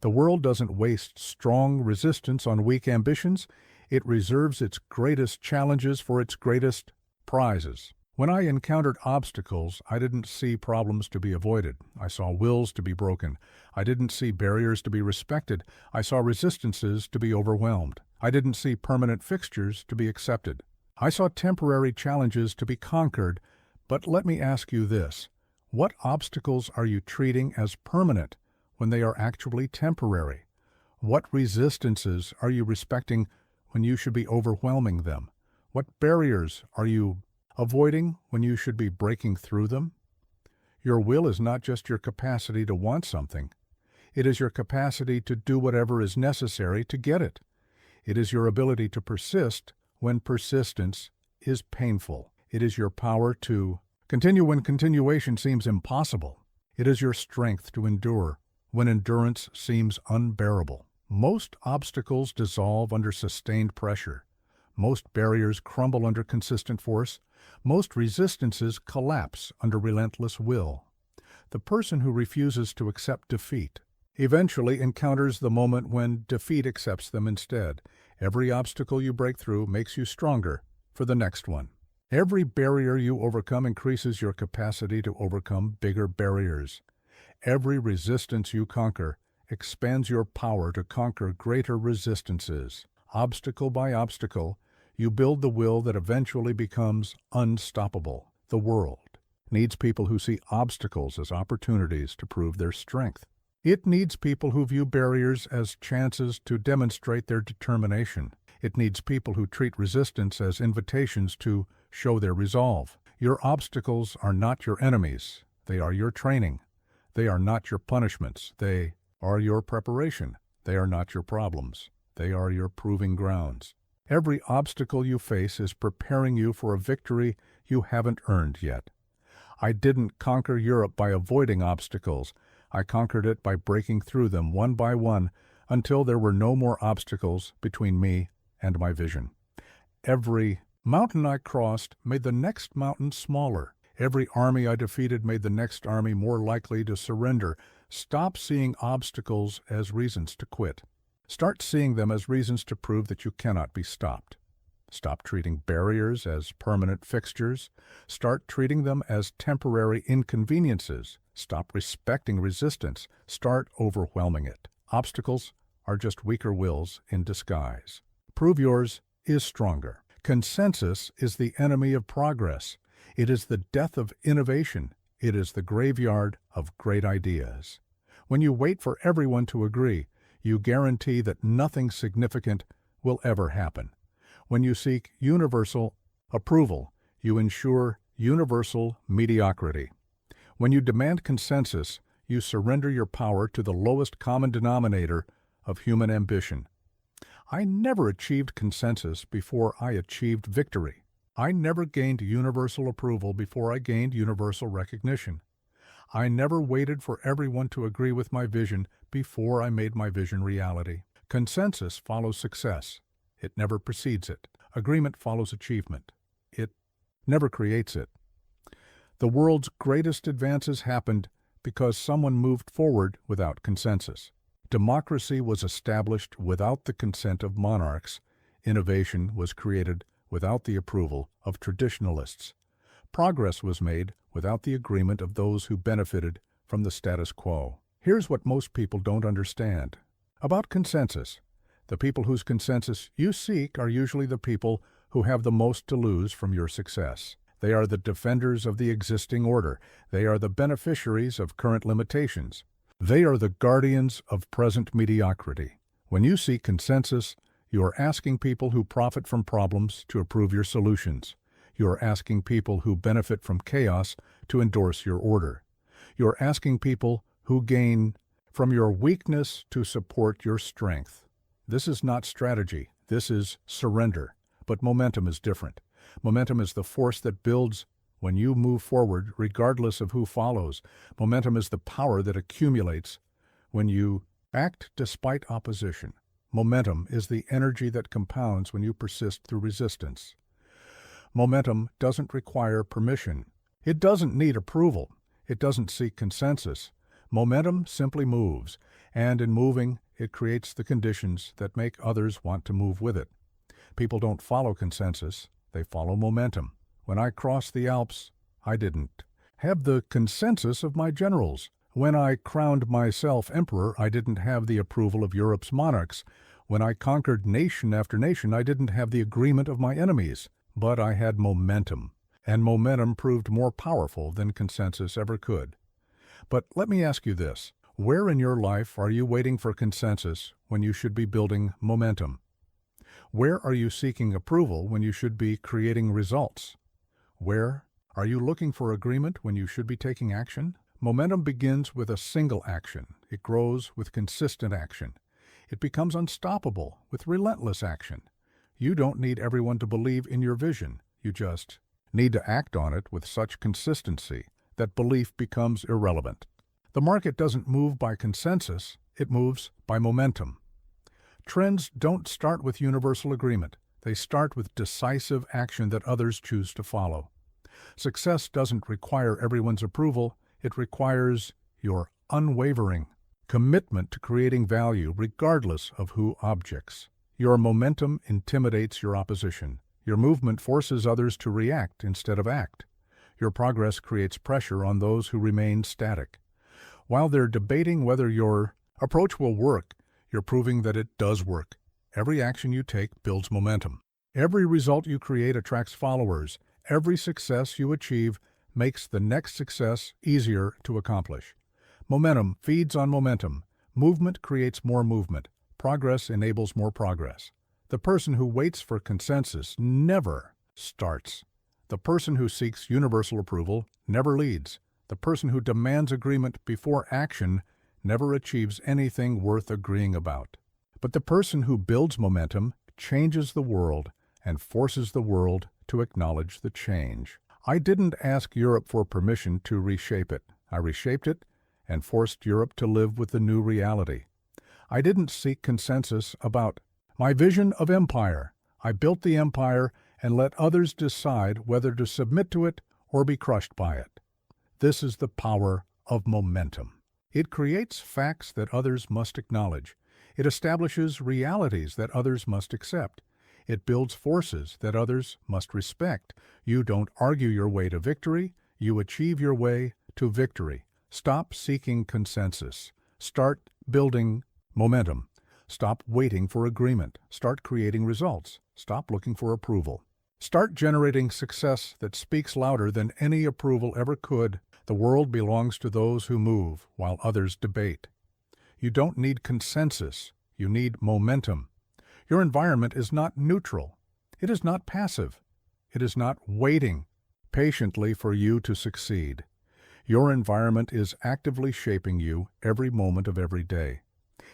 The world doesn't waste strong resistance on weak ambitions. It reserves its greatest challenges for its greatest prizes. When I encountered obstacles, I didn't see problems to be avoided. I saw wills to be broken. I didn't see barriers to be respected. I saw resistances to be overwhelmed. I didn't see permanent fixtures to be accepted. I saw temporary challenges to be conquered. But let me ask you this. What obstacles are you treating as permanent when they are actually temporary? What resistances are you respecting when you should be overwhelming them? What barriers are you avoiding when you should be breaking through them? Your will is not just your capacity to want something. It is your capacity to do whatever is necessary to get it. It is your ability to persist when persistence is painful. It is your power to continue when continuation seems impossible. It is your strength to endure when endurance seems unbearable. Most obstacles dissolve under sustained pressure. Most barriers crumble under consistent force. Most resistances collapse under relentless will. The person who refuses to accept defeat eventually encounters the moment when defeat accepts them instead. Every obstacle you break through makes you stronger for the next one. Every barrier you overcome increases your capacity to overcome bigger barriers. Every resistance you conquer expands your power to conquer greater resistances. Obstacle by obstacle, you build the will that eventually becomes unstoppable. The world needs people who see obstacles as opportunities to prove their strength. It needs people who view barriers as chances to demonstrate their determination. It needs people who treat resistance as invitations to show their resolve. Your obstacles are not your enemies. They are your training. They are not your punishments. They are your preparation. They are not your problems. They are your proving grounds. Every obstacle you face is preparing you for a victory you haven't earned yet. I didn't conquer Europe by avoiding obstacles. I conquered it by breaking through them one by one until there were no more obstacles between me and my vision. Every mountain I crossed made the next mountain smaller. Every army I defeated made the next army more likely to surrender. Stop seeing obstacles as reasons to quit. Start seeing them as reasons to prove that you cannot be stopped. Stop treating barriers as permanent fixtures. Start treating them as temporary inconveniences. Stop respecting resistance. Start overwhelming it. Obstacles are just weaker wills in disguise. Prove yours is stronger. Consensus is the enemy of progress. It is the death of innovation. It is the graveyard of great ideas. When you wait for everyone to agree, you guarantee that nothing significant will ever happen. When you seek universal approval, you ensure universal mediocrity. When you demand consensus, you surrender your power to the lowest common denominator of human ambition. I never achieved consensus before I achieved victory. I never gained universal approval before I gained universal recognition. I never waited for everyone to agree with my vision before I made my vision reality. Consensus follows success. It never precedes it. Agreement follows achievement. It never creates it. The world's greatest advances happened because someone moved forward without consensus. Democracy was established without the consent of monarchs. Innovation was created without the approval of traditionalists. Progress was made without the agreement of those who benefited from the status quo. Here's what most people don't understand about consensus. The people whose consensus you seek are usually the people who have the most to lose from your success. They are the defenders of the existing order. They are the beneficiaries of current limitations. They are the guardians of present mediocrity. When you seek consensus, you are asking people who profit from problems to approve your solutions. You are asking people who benefit from chaos to endorse your order. You are asking people who gain from your weakness to support your strength. This is not strategy. This is surrender. But momentum is different. Momentum is the force that builds when you move forward, regardless of who follows. Momentum is the power that accumulates when you act despite opposition. Momentum is the energy that compounds when you persist through resistance. Momentum doesn't require permission. It doesn't need approval. It doesn't seek consensus. Momentum simply moves, and in moving, it creates the conditions that make others want to move with it. People don't follow consensus. They follow momentum. When I crossed the Alps, I didn't have the consensus of my generals. When I crowned myself emperor, I didn't have the approval of Europe's monarchs. When I conquered nation after nation, I didn't have the agreement of my enemies. But I had momentum, and momentum proved more powerful than consensus ever could. But let me ask you this. Where in your life are you waiting for consensus when you should be building momentum? Where are you seeking approval when you should be creating results? Where are you looking for agreement when you should be taking action? Momentum begins with a single action. It grows with consistent action. It becomes unstoppable with relentless action. You don't need everyone to believe in your vision. You just need to act on it with such consistency that belief becomes irrelevant. The market doesn't move by consensus. It moves by momentum. Trends don't start with universal agreement. They start with decisive action that others choose to follow. Success doesn't require everyone's approval. It requires your unwavering commitment to creating value regardless of who objects. Your momentum intimidates your opposition. Your movement forces others to react instead of act. Your progress creates pressure on those who remain static. While they're debating whether your approach will work, you're proving that it does work. Every action you take builds momentum. Every result you create attracts followers. Every success you achieve makes the next success easier to accomplish. Momentum feeds on momentum. Movement creates more movement. Progress enables more progress. The person who waits for consensus never starts. The person who seeks universal approval never leads. The person who demands agreement before action never achieves anything worth agreeing about. But the person who builds momentum changes the world and forces the world to acknowledge the change. I didn't ask Europe for permission to reshape it. I reshaped it and forced Europe to live with the new reality. I didn't seek consensus about my vision of empire. I built the empire and let others decide whether to submit to it or be crushed by it. This is the power of momentum. It creates facts that others must acknowledge. It establishes realities that others must accept. It builds forces that others must respect. You don't argue your way to victory. You achieve your way to victory. Stop seeking consensus. Start building momentum. Stop waiting for agreement. Start creating results. Stop looking for approval. Start generating success that speaks louder than any approval ever could. The world belongs to those who move while others debate. You don't need consensus. You need momentum. Your environment is not neutral. It is not passive. It is not waiting patiently for you to succeed. Your environment is actively shaping you every moment of every day.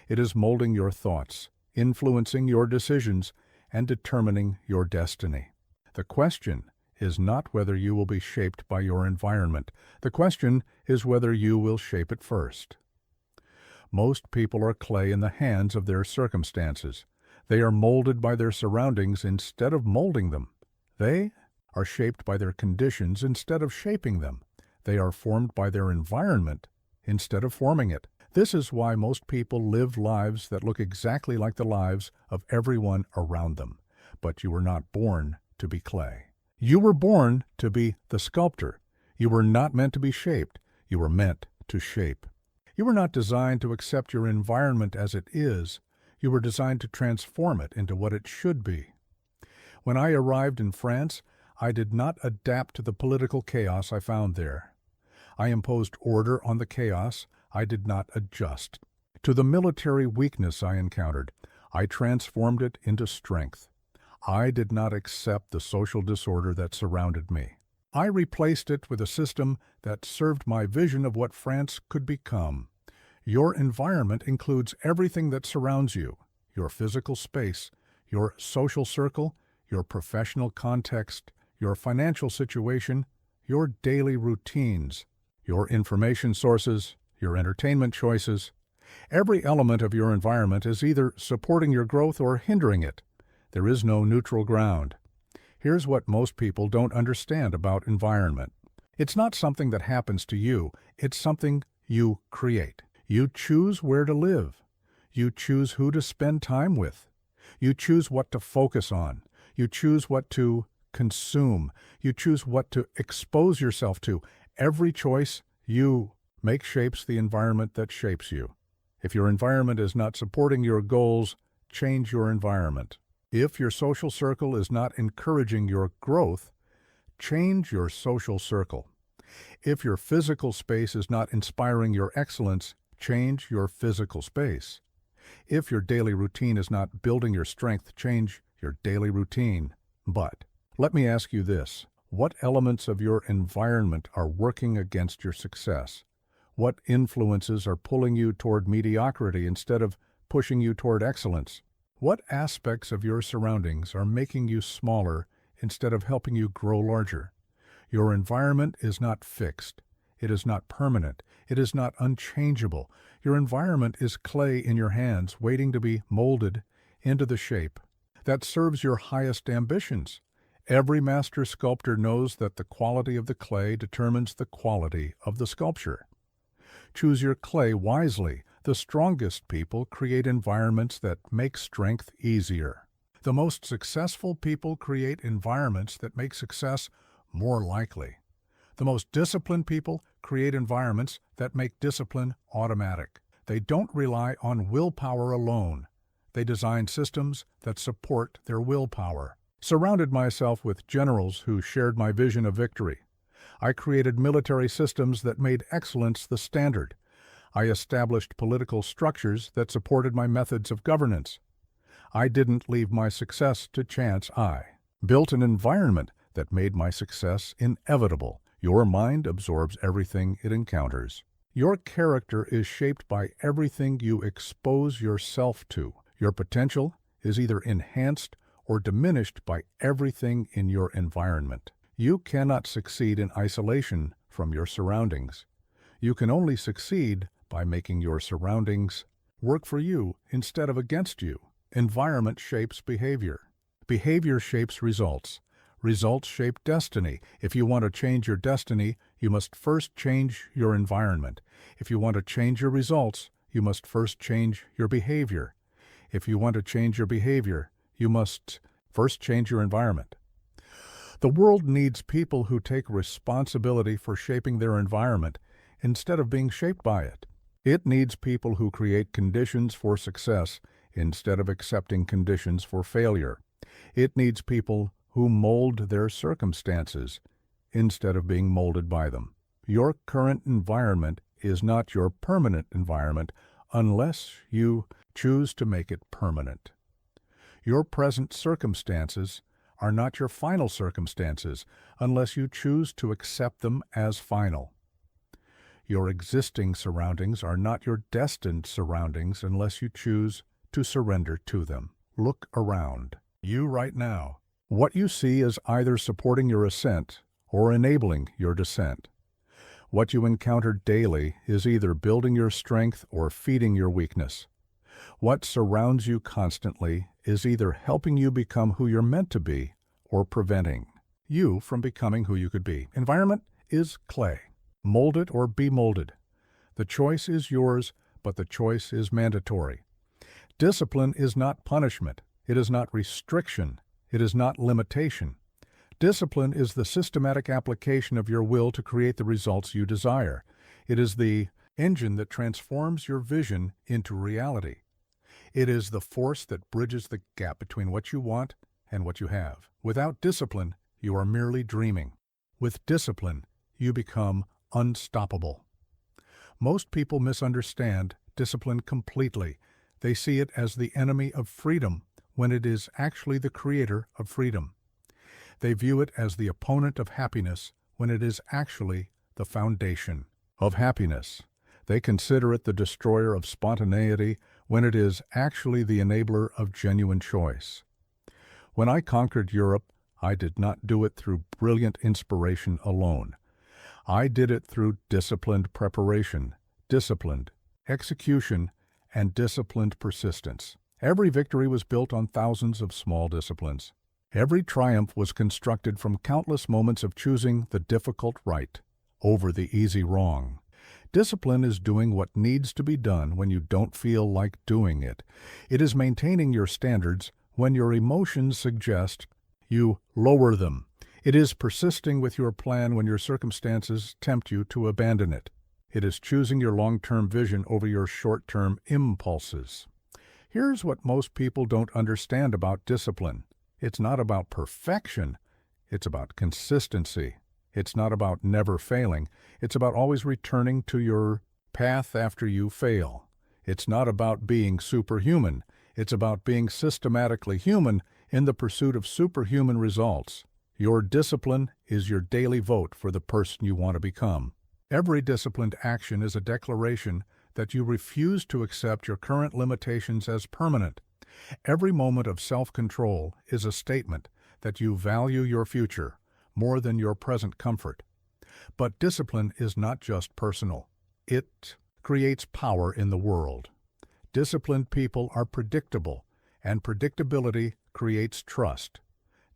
It is molding your thoughts, influencing your decisions, and determining your destiny. The question is not whether you will be shaped by your environment. The question is whether you will shape it first. Most people are clay in the hands of their circumstances. They are molded by their surroundings instead of molding them. They are shaped by their conditions instead of shaping them. They are formed by their environment instead of forming it. This is why most people live lives that look exactly like the lives of everyone around them. But you were not born to be clay. You were born to be the sculptor. You were not meant to be shaped. You were meant to shape. You were not designed to accept your environment as it is. You were designed to transform it into what it should be. When I arrived in France, I did not adapt to the political chaos I found there. I imposed order on the chaos. I did not adjust. To the military weakness I encountered, I transformed it into strength. I did not accept the social disorder that surrounded me. I replaced it with a system that served my vision of what France could become. Your environment includes everything that surrounds you: your physical space, your social circle, your professional context, your financial situation, your daily routines, your information sources, your entertainment choices. Every element of your environment is either supporting your growth or hindering it. There is no neutral ground. Here's what most people don't understand about environment. It's not something that happens to you. It's something you create. You choose where to live. You choose who to spend time with. You choose what to focus on. You choose what to consume. You choose what to expose yourself to. Every choice you make shapes the environment that shapes you. If your environment is not supporting your goals, change your environment. If your social circle is not encouraging your growth, change your social circle. If your physical space is not inspiring your excellence, change your physical space. If your daily routine is not building your strength, change your daily routine. But let me ask you this: what elements of your environment are working against your success? What influences are pulling you toward mediocrity instead of pushing you toward excellence? What aspects of your surroundings are making you smaller instead of helping you grow larger? Your environment is not fixed. It is not permanent. It is not unchangeable. Your environment is clay in your hands, waiting to be molded into the shape that serves your highest ambitions. Every master sculptor knows that the quality of the clay determines the quality of the sculpture. Choose your clay wisely. The strongest people create environments that make strength easier. The most successful people create environments that make success more likely. The most disciplined people create environments that make discipline automatic. They don't rely on willpower alone. They design systems that support their willpower. Surrounded myself with generals who shared my vision of victory. I created military systems that made excellence the standard. I established political structures that supported my methods of governance. I didn't leave my success to chance. I built an environment that made my success inevitable. Your mind absorbs everything it encounters. Your character is shaped by everything you expose yourself to. Your potential is either enhanced or diminished by everything in your environment. You cannot succeed in isolation from your surroundings. You can only succeed by making your surroundings work for you instead of against you. Environment shapes behavior. Behavior shapes results. Results shape destiny. If you want to change your destiny, you must first change your environment. If you want to change your results, you must first change your behavior. If you want to change your behavior, you must first change your environment. The world needs people who take responsibility for shaping their environment instead of being shaped by it. It needs people who create conditions for success instead of accepting conditions for failure. It needs people who mold their circumstances instead of being molded by them. Your current environment is not your permanent environment unless you choose to make it permanent. Your present circumstances are not your final circumstances unless you choose to accept them as final. Your existing surroundings are not your destined surroundings unless you choose to surrender to them. Look around you right now. What you see is either supporting your ascent or enabling your descent. What you encounter daily is either building your strength or feeding your weakness. What surrounds you constantly is either helping you become who you're meant to be or preventing you from becoming who you could be. Environment is clay. Mold it or be molded. The choice is yours, but the choice is mandatory. Discipline is not punishment. It is not restriction. It is not limitation. Discipline is the systematic application of your will to create the results you desire. It is the engine that transforms your vision into reality. It is the force that bridges the gap between what you want and what you have. Without discipline, you are merely dreaming. With discipline, you become unstoppable. Most people misunderstand discipline completely. They see it as the enemy of freedom when it is actually the creator of freedom. They view it as the opponent of happiness when it is actually the foundation of happiness. They consider it the destroyer of spontaneity when it is actually the enabler of genuine choice. When I conquered Europe, I did not do it through brilliant inspiration alone. I did it through disciplined preparation, disciplined execution, and disciplined persistence. Every victory was built on thousands of small disciplines. Every triumph was constructed from countless moments of choosing the difficult right over the easy wrong. Discipline is doing what needs to be done when you don't feel like doing it. It is maintaining your standards when your emotions suggest you lower them. It is persisting with your plan when your circumstances tempt you to abandon it. It is choosing your long-term vision over your short-term impulses. Here's what most people don't understand about discipline. It's not about perfection. It's about consistency. It's not about never failing. It's about always returning to your path after you fail. It's not about being superhuman. It's about being systematically human in the pursuit of superhuman results. Your discipline is your daily vote for the person you want to become. Every disciplined action is a declaration that you refuse to accept your current limitations as permanent. Every moment of self-control is a statement that you value your future more than your present comfort. But discipline is not just personal. It creates power in the world. Disciplined people are predictable, and predictability creates trust.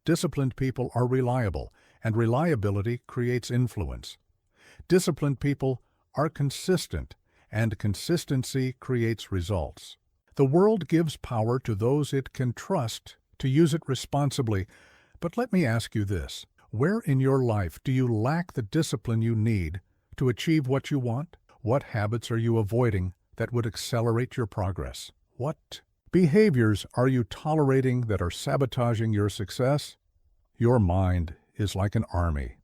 Disciplined people are reliable, and reliability creates influence. Disciplined people are consistent, and consistency creates results. The world gives power to those it can trust to use it responsibly. But let me ask you this: where in your life do you lack the discipline you need to achieve what you want? What habits are you avoiding that would accelerate your progress? What behaviors are you tolerating that are sabotaging your success? Your mind is like an army.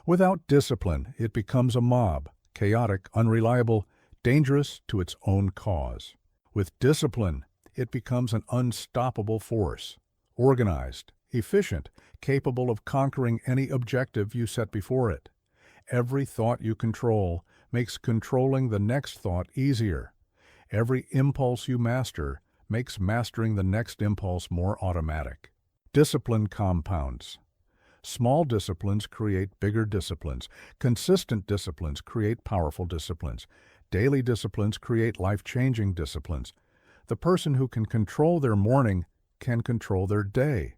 Without discipline, it becomes a mob, chaotic, unreliable, dangerous to its own cause. With discipline, it becomes an unstoppable force, organized, efficient, capable of conquering any objective you set before it. Every thought you control makes controlling the next thought easier. Every impulse you master makes mastering the next impulse more automatic. Discipline compounds. Small disciplines create bigger disciplines. Consistent disciplines create powerful disciplines. Daily disciplines create life-changing disciplines. The person who can control their morning can control their day.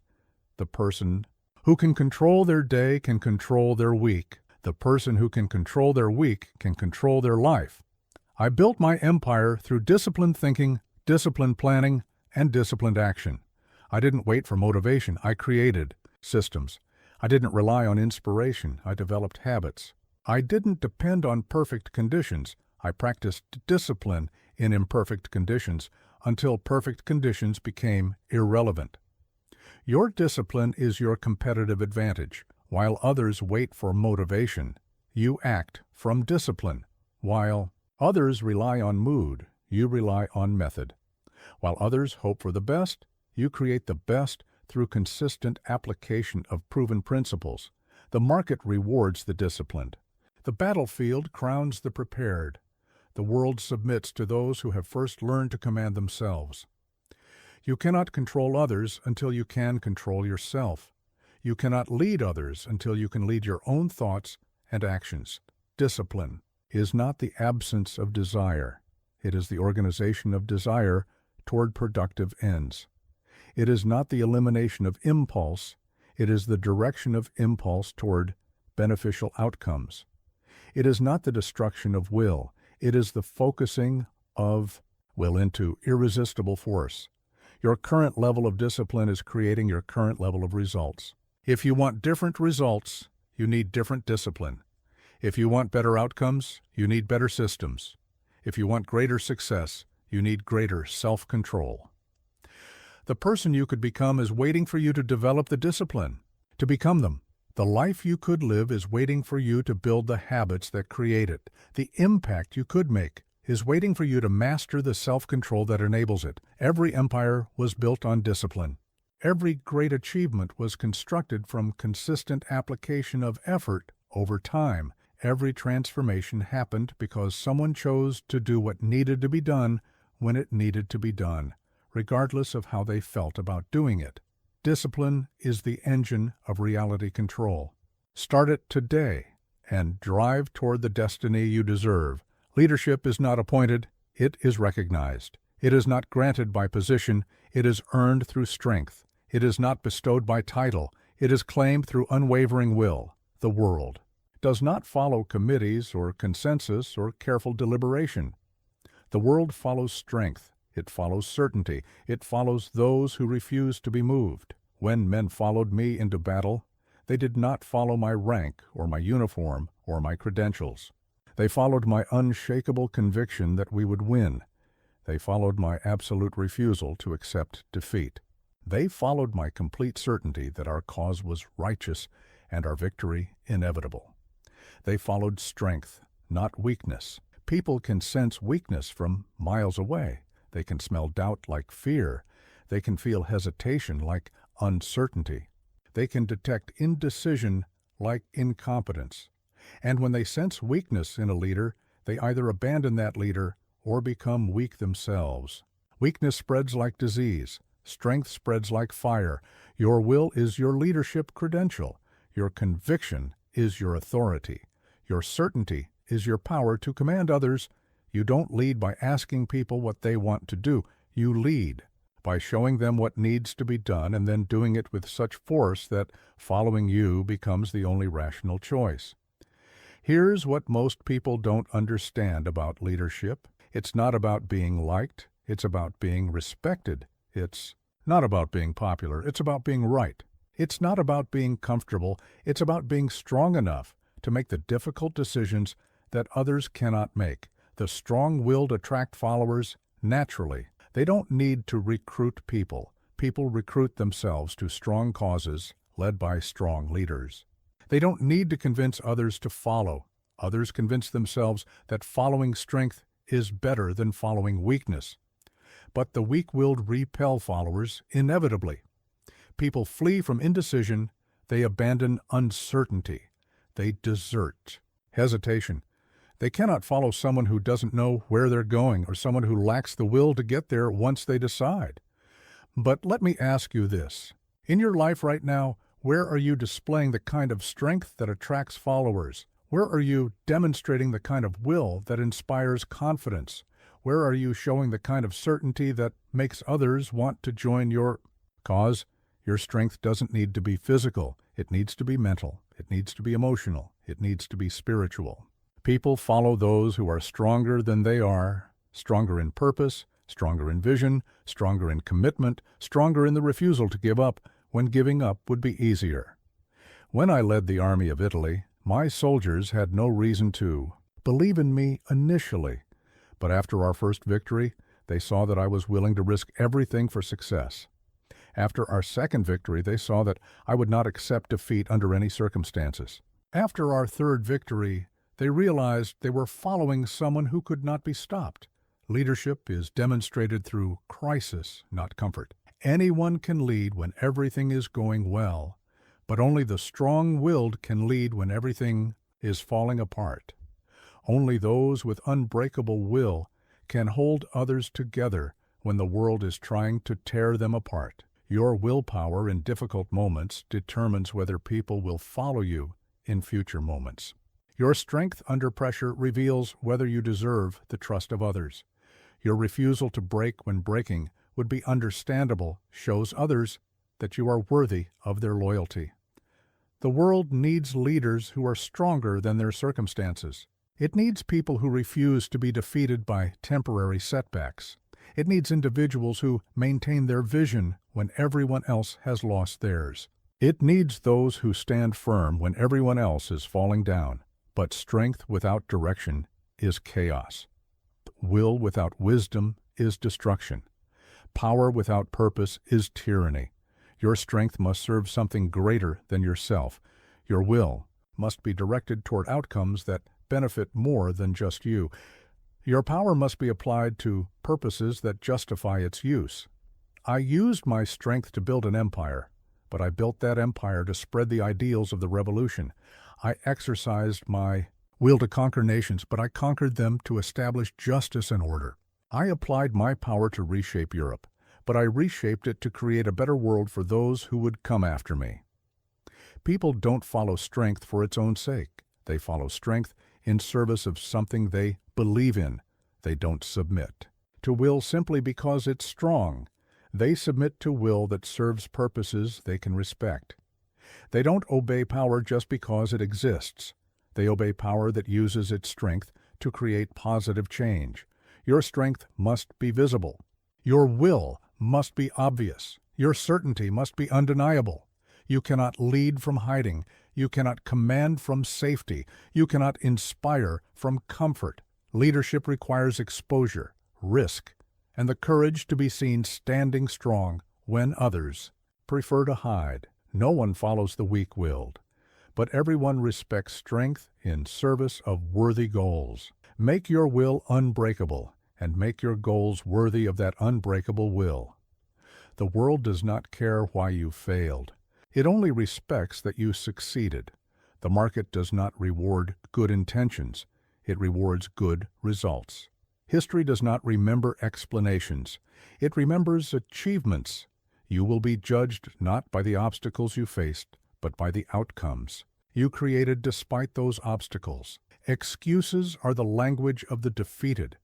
The person who can control their day can control their week. The person who can control their week can control their life. I built my empire through disciplined thinking, disciplined planning, and disciplined action. I didn't wait for motivation. I created systems. I didn't rely on inspiration. I developed habits. I didn't depend on perfect conditions. I practiced discipline in imperfect conditions until perfect conditions became irrelevant. Your discipline is your competitive advantage. While others wait for motivation, you act from discipline. While others rely on mood, you rely on method. While others hope for the best, you create the best through consistent application of proven principles. The market rewards the disciplined. The battlefield crowns the prepared. The world submits to those who have first learned to command themselves. You cannot control others until you can control yourself. You cannot lead others until you can lead your own thoughts and actions. Discipline is not the absence of desire. It is the organization of desire toward productive ends. It is not the elimination of impulse. It is the direction of impulse toward beneficial outcomes. It is not the destruction of will. It is the focusing of will into irresistible force. Your current level of discipline is creating your current level of results. If you want different results, you need different discipline. If you want better outcomes, you need better systems. If you want greater success, you need greater self-control. The person you could become is waiting for you to develop the discipline to become them. The life you could live is waiting for you to build the habits that create it. The impact you could make is waiting for you to master the self-control that enables it. Every empire was built on discipline. Every great achievement was constructed from consistent application of effort over time. Every transformation happened because someone chose to do what needed to be done when it needed to be done, regardless of how they felt about doing it. Discipline is the engine of reality control. Start it today and drive toward the destiny you deserve. Leadership is not appointed, it is recognized. It is not granted by position, it is earned through strength. It is not bestowed by title, it is claimed through unwavering will. The world does not follow committees or consensus or careful deliberation. The world follows strength. It follows certainty. It follows those who refuse to be moved. When men followed me into battle, they did not follow my rank or my uniform or my credentials. They followed my unshakable conviction that we would win. They followed my absolute refusal to accept defeat. They followed my complete certainty that our cause was righteous and our victory inevitable. They followed strength, not weakness. People can sense weakness from miles away. They can smell doubt like fear. They can feel hesitation like uncertainty. They can detect indecision like incompetence. And when they sense weakness in a leader, they either abandon that leader or become weak themselves. Weakness spreads like disease. Strength spreads like fire. Your will is your leadership credential. Your conviction is your authority. Your certainty is your power to command others. You don't lead by asking people what they want to do. You lead by showing them what needs to be done and then doing it with such force that following you becomes the only rational choice. Here's what most people don't understand about leadership. It's not about being liked. It's about being respected. It's not about being popular. It's about being right. It's not about being comfortable. It's about being strong enough to make the difficult decisions that others cannot make. The strong-willed attract followers naturally. They don't need to recruit people. People recruit themselves to strong causes led by strong leaders. They don't need to convince others to follow. Others convince themselves that following strength is better than following weakness. But the weak-willed repel followers inevitably. People flee from indecision. They abandon uncertainty. They desert. Hesitation. They cannot follow someone who doesn't know where they're going or someone who lacks the will to get there once they decide. But let me ask you this. In your life right now, where are you displaying the kind of strength that attracts followers? Where are you demonstrating the kind of will that inspires confidence? Where are you showing the kind of certainty that makes others want to join your cause? Your strength doesn't need to be physical. It needs to be mental. It needs to be emotional. It needs to be spiritual. People follow those who are stronger than they are, stronger in purpose, stronger in vision, stronger in commitment, stronger in the refusal to give up when giving up would be easier. When I led the army of Italy, my soldiers had no reason to believe in me initially, but after our first victory, they saw that I was willing to risk everything for success. After our second victory, they saw that I would not accept defeat under any circumstances. After our third victory, they realized they were following someone who could not be stopped. Leadership is demonstrated through crisis, not comfort. Anyone can lead when everything is going well, but only the strong-willed can lead when everything is falling apart. Only those with unbreakable will can hold others together when the world is trying to tear them apart. Your willpower in difficult moments determines whether people will follow you in future moments. Your strength under pressure reveals whether you deserve the trust of others. Your refusal to break when breaking would be understandable shows others that you are worthy of their loyalty. The world needs leaders who are stronger than their circumstances. It needs people who refuse to be defeated by temporary setbacks. It needs individuals who maintain their vision when everyone else has lost theirs. It needs those who stand firm when everyone else is falling down. But strength without direction is chaos. Will without wisdom is destruction. Power without purpose is tyranny. Your strength must serve something greater than yourself. Your will must be directed toward outcomes that benefit more than just you. Your power must be applied to purposes that justify its use. I used my strength to build an empire, but I built that empire to spread the ideals of the revolution. I exercised my will to conquer nations, but I conquered them to establish justice and order. I applied my power to reshape Europe, but I reshaped it to create a better world for those who would come after me. People don't follow strength for its own sake. They follow strength in service of something they believe in. They don't submit to will simply because it's strong. They submit to will that serves purposes they can respect. They don't obey power just because it exists. They obey power that uses its strength to create positive change. Your strength must be visible. Your will must be obvious. Your certainty must be undeniable. You cannot lead from hiding. You cannot command from safety. You cannot inspire from comfort. Leadership requires exposure, risk, and the courage to be seen standing strong when others prefer to hide. No one follows the weak-willed, but everyone respects strength in service of worthy goals. Make your will unbreakable, and make your goals worthy of that unbreakable will. The world does not care why you failed. It only respects that you succeeded. The market does not reward good intentions. It rewards good results. History does not remember explanations. It remembers achievements. You will be judged not by the obstacles you faced, but by the outcomes you created despite those obstacles. Excuses are the language of the defeated.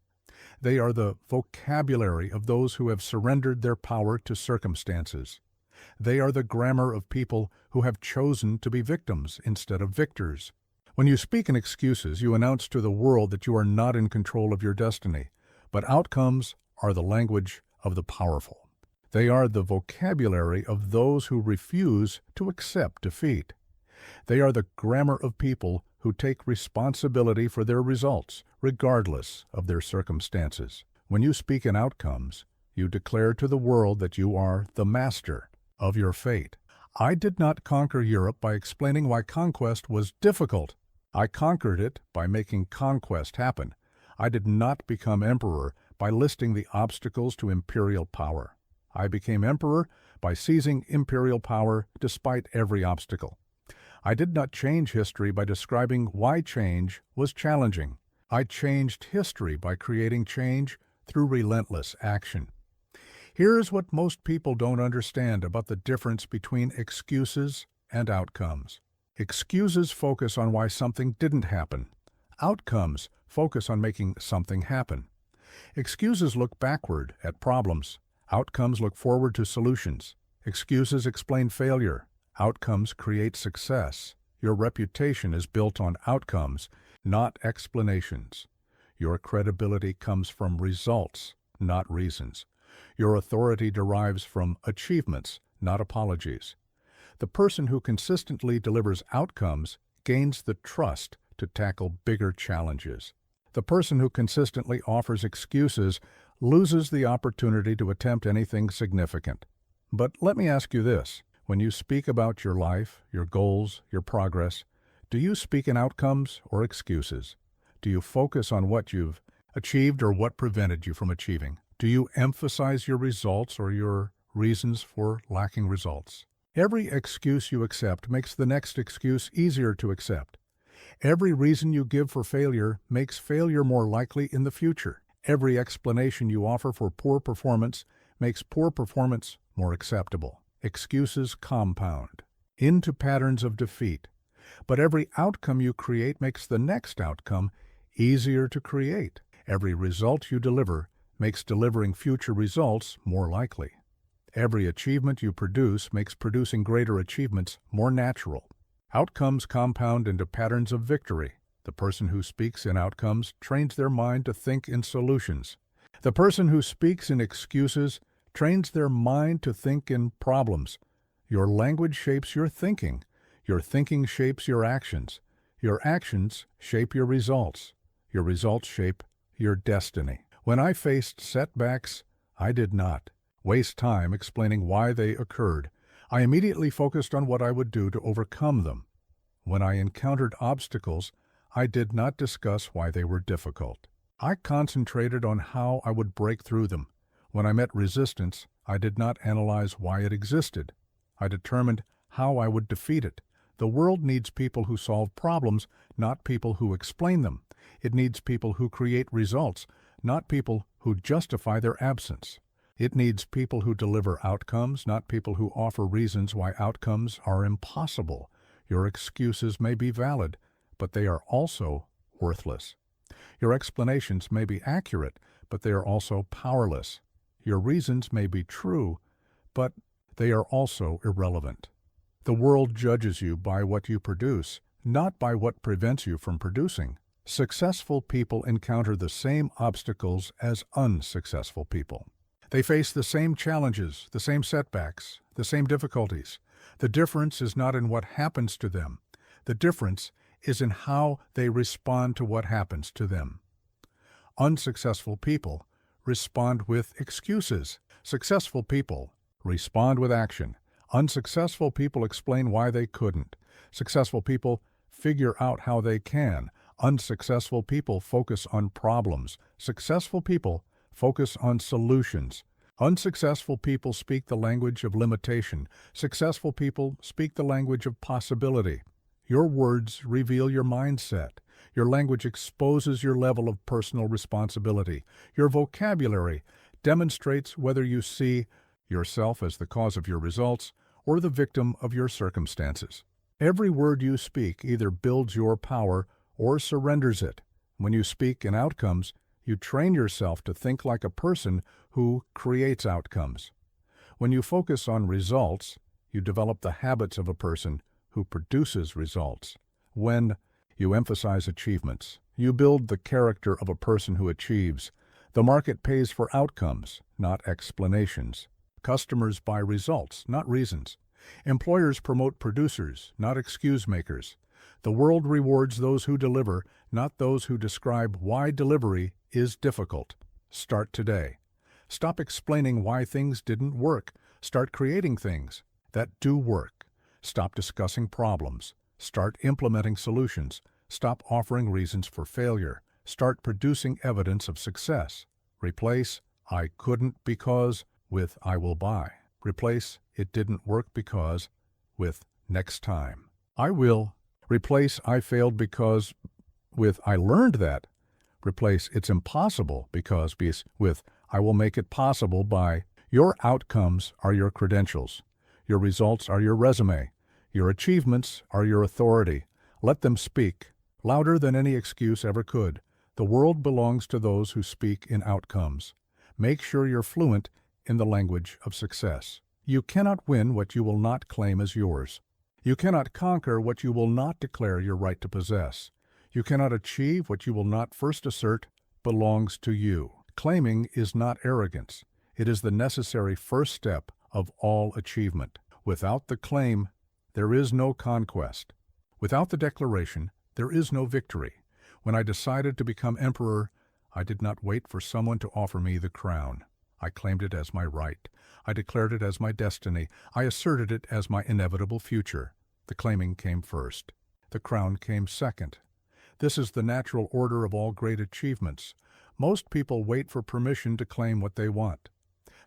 They are the vocabulary of those who have surrendered their power to circumstances. They are the grammar of people who have chosen to be victims instead of victors. When you speak in excuses, you announce to the world that you are not in control of your destiny, but outcomes are the language of the powerful. They are the vocabulary of those who refuse to accept defeat. They are the grammar of people who take responsibility for their results, regardless of their circumstances. When you speak in outcomes, you declare to the world that you are the master of your fate. I did not conquer Europe by explaining why conquest was difficult. I conquered it by making conquest happen. I did not become emperor by listing the obstacles to imperial power. I became emperor by seizing imperial power despite every obstacle. I did not change history by describing why change was challenging. I changed history by creating change through relentless action. Here's what most people don't understand about the difference between excuses and outcomes. Excuses focus on why something didn't happen. Outcomes focus on making something happen. Excuses look backward at problems. Outcomes look forward to solutions. Excuses explain failure. Outcomes create success. Your reputation is built on outcomes, not explanations. Your credibility comes from results, not reasons. Your authority derives from achievements, not apologies. The person who consistently delivers outcomes gains the trust to tackle bigger challenges. The person who consistently offers excuses loses the opportunity to attempt anything significant. But let me ask you this. When you speak about your life, your goals, your progress, do you speak in outcomes or excuses? Do you focus on what you've achieved or what prevented you from achieving? Do you emphasize your results or your reasons for lacking results? Every excuse you accept makes the next excuse easier to accept. Every reason you give for failure makes failure more likely in the future. Every explanation you offer for poor performance makes poor performance more acceptable. Excuses compound into patterns of defeat, but every outcome you create makes the next outcome easier to create. Every result you deliver makes delivering future results more likely. Every achievement you produce makes producing greater achievements more natural. Outcomes compound into patterns of victory. The person who speaks in outcomes trains their mind to think in solutions. The person who speaks in excuses trains their mind to think in problems. Your language shapes your thinking. Your thinking shapes your actions. Your actions shape your results. Your results shape your destiny. When I faced setbacks, I did not waste time explaining why they occurred. I immediately focused on what I would do to overcome them. When I encountered obstacles, I did not discuss why they were difficult. I concentrated on how I would break through them. When I met resistance, I did not analyze why it existed. I determined how I would defeat it. The world needs people who solve problems, not people who explain them. It needs people who create results, not people who justify their absence. It needs people who deliver outcomes, not people who offer reasons why outcomes are impossible. Your excuses may be valid, but they are also worthless. Your explanations may be accurate, but they are also powerless. Your reasons may be true, but they are also irrelevant. The world judges you by what you produce, not by what prevents you from producing. Successful people encounter the same obstacles as unsuccessful people. They face the same challenges, the same setbacks, the same difficulties. The difference is not in what happens to them. The difference is in how they respond to what happens to them. Unsuccessful people respond with excuses. Successful people respond with action. Unsuccessful people explain why they couldn't. Successful people figure out how they can. Unsuccessful people focus on problems. Successful people focus on solutions. Unsuccessful people speak the language of limitation. Successful people speak the language of possibility. Your words reveal your mindset. Your language exposes your level of personal responsibility. Your vocabulary demonstrates whether you see yourself as the cause of your results or the victim of your circumstances. Every word you speak either builds your power or surrenders it. When you speak in outcomes, You train yourself to think like a person who creates outcomes. When you focus on results, you develop the habits of a person who produces results. When you emphasize achievements, you build the character of a person who achieves. The market pays for outcomes, not explanations. Customers buy results, not reasons. Employers promote producers, not excuse makers. The world rewards those who deliver, not those who describe why delivery is difficult. Start today. Stop explaining why things didn't work. Start creating things that do work. Stop discussing problems. Start implementing solutions. Stop offering reasons for failure. Start producing evidence of success. Replace "I couldn't because" with "I will buy." Replace "It didn't work because" with "next time." I will. Replace "I failed because" with "I learned that." Replace "It's impossible because" with "I will make it possible by." Your outcomes are your credentials. Your results are your resume. Your achievements are your authority. Let them speak, louder than any excuse ever could. The world belongs to those who speak in outcomes. Make sure you're fluent in the language of success. You cannot win what you will not claim as yours. You cannot conquer what you will not declare your right to possess. You cannot achieve what you will not first assert belongs to you. Claiming is not arrogance. It is the necessary first step of all achievement. Without the claim, there is no conquest. Without the declaration, there is no victory. When I decided to become emperor, I did not wait for someone to offer me the crown. I claimed it as my right. I declared it as my destiny. I asserted it as my inevitable future. The claiming came first. The crown came second. This is the natural order of all great achievements. Most people wait for permission to claim what they want.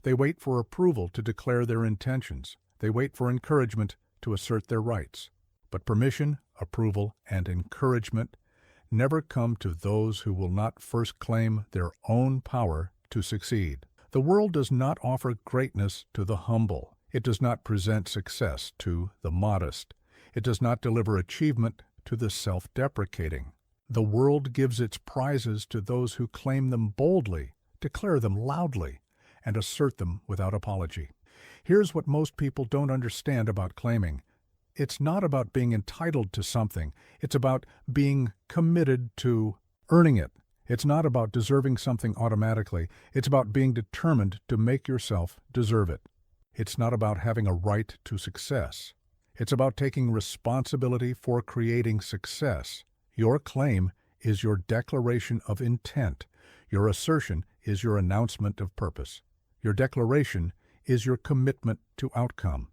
They wait for approval to declare their intentions. They wait for encouragement to assert their rights. But permission, approval, and encouragement never come to those who will not first claim their own power to succeed. The world does not offer greatness to the humble. It does not present success to the modest. It does not deliver achievement to the self-deprecating. The world gives its prizes to those who claim them boldly, declare them loudly, and assert them without apology. Here's what most people don't understand about claiming. It's not about being entitled to something. It's about being committed to earning it. It's not about deserving something automatically. It's about being determined to make yourself deserve it. It's not about having a right to success. It's about taking responsibility for creating success. Your claim is your declaration of intent. Your assertion is your announcement of purpose. Your declaration is your commitment to outcome.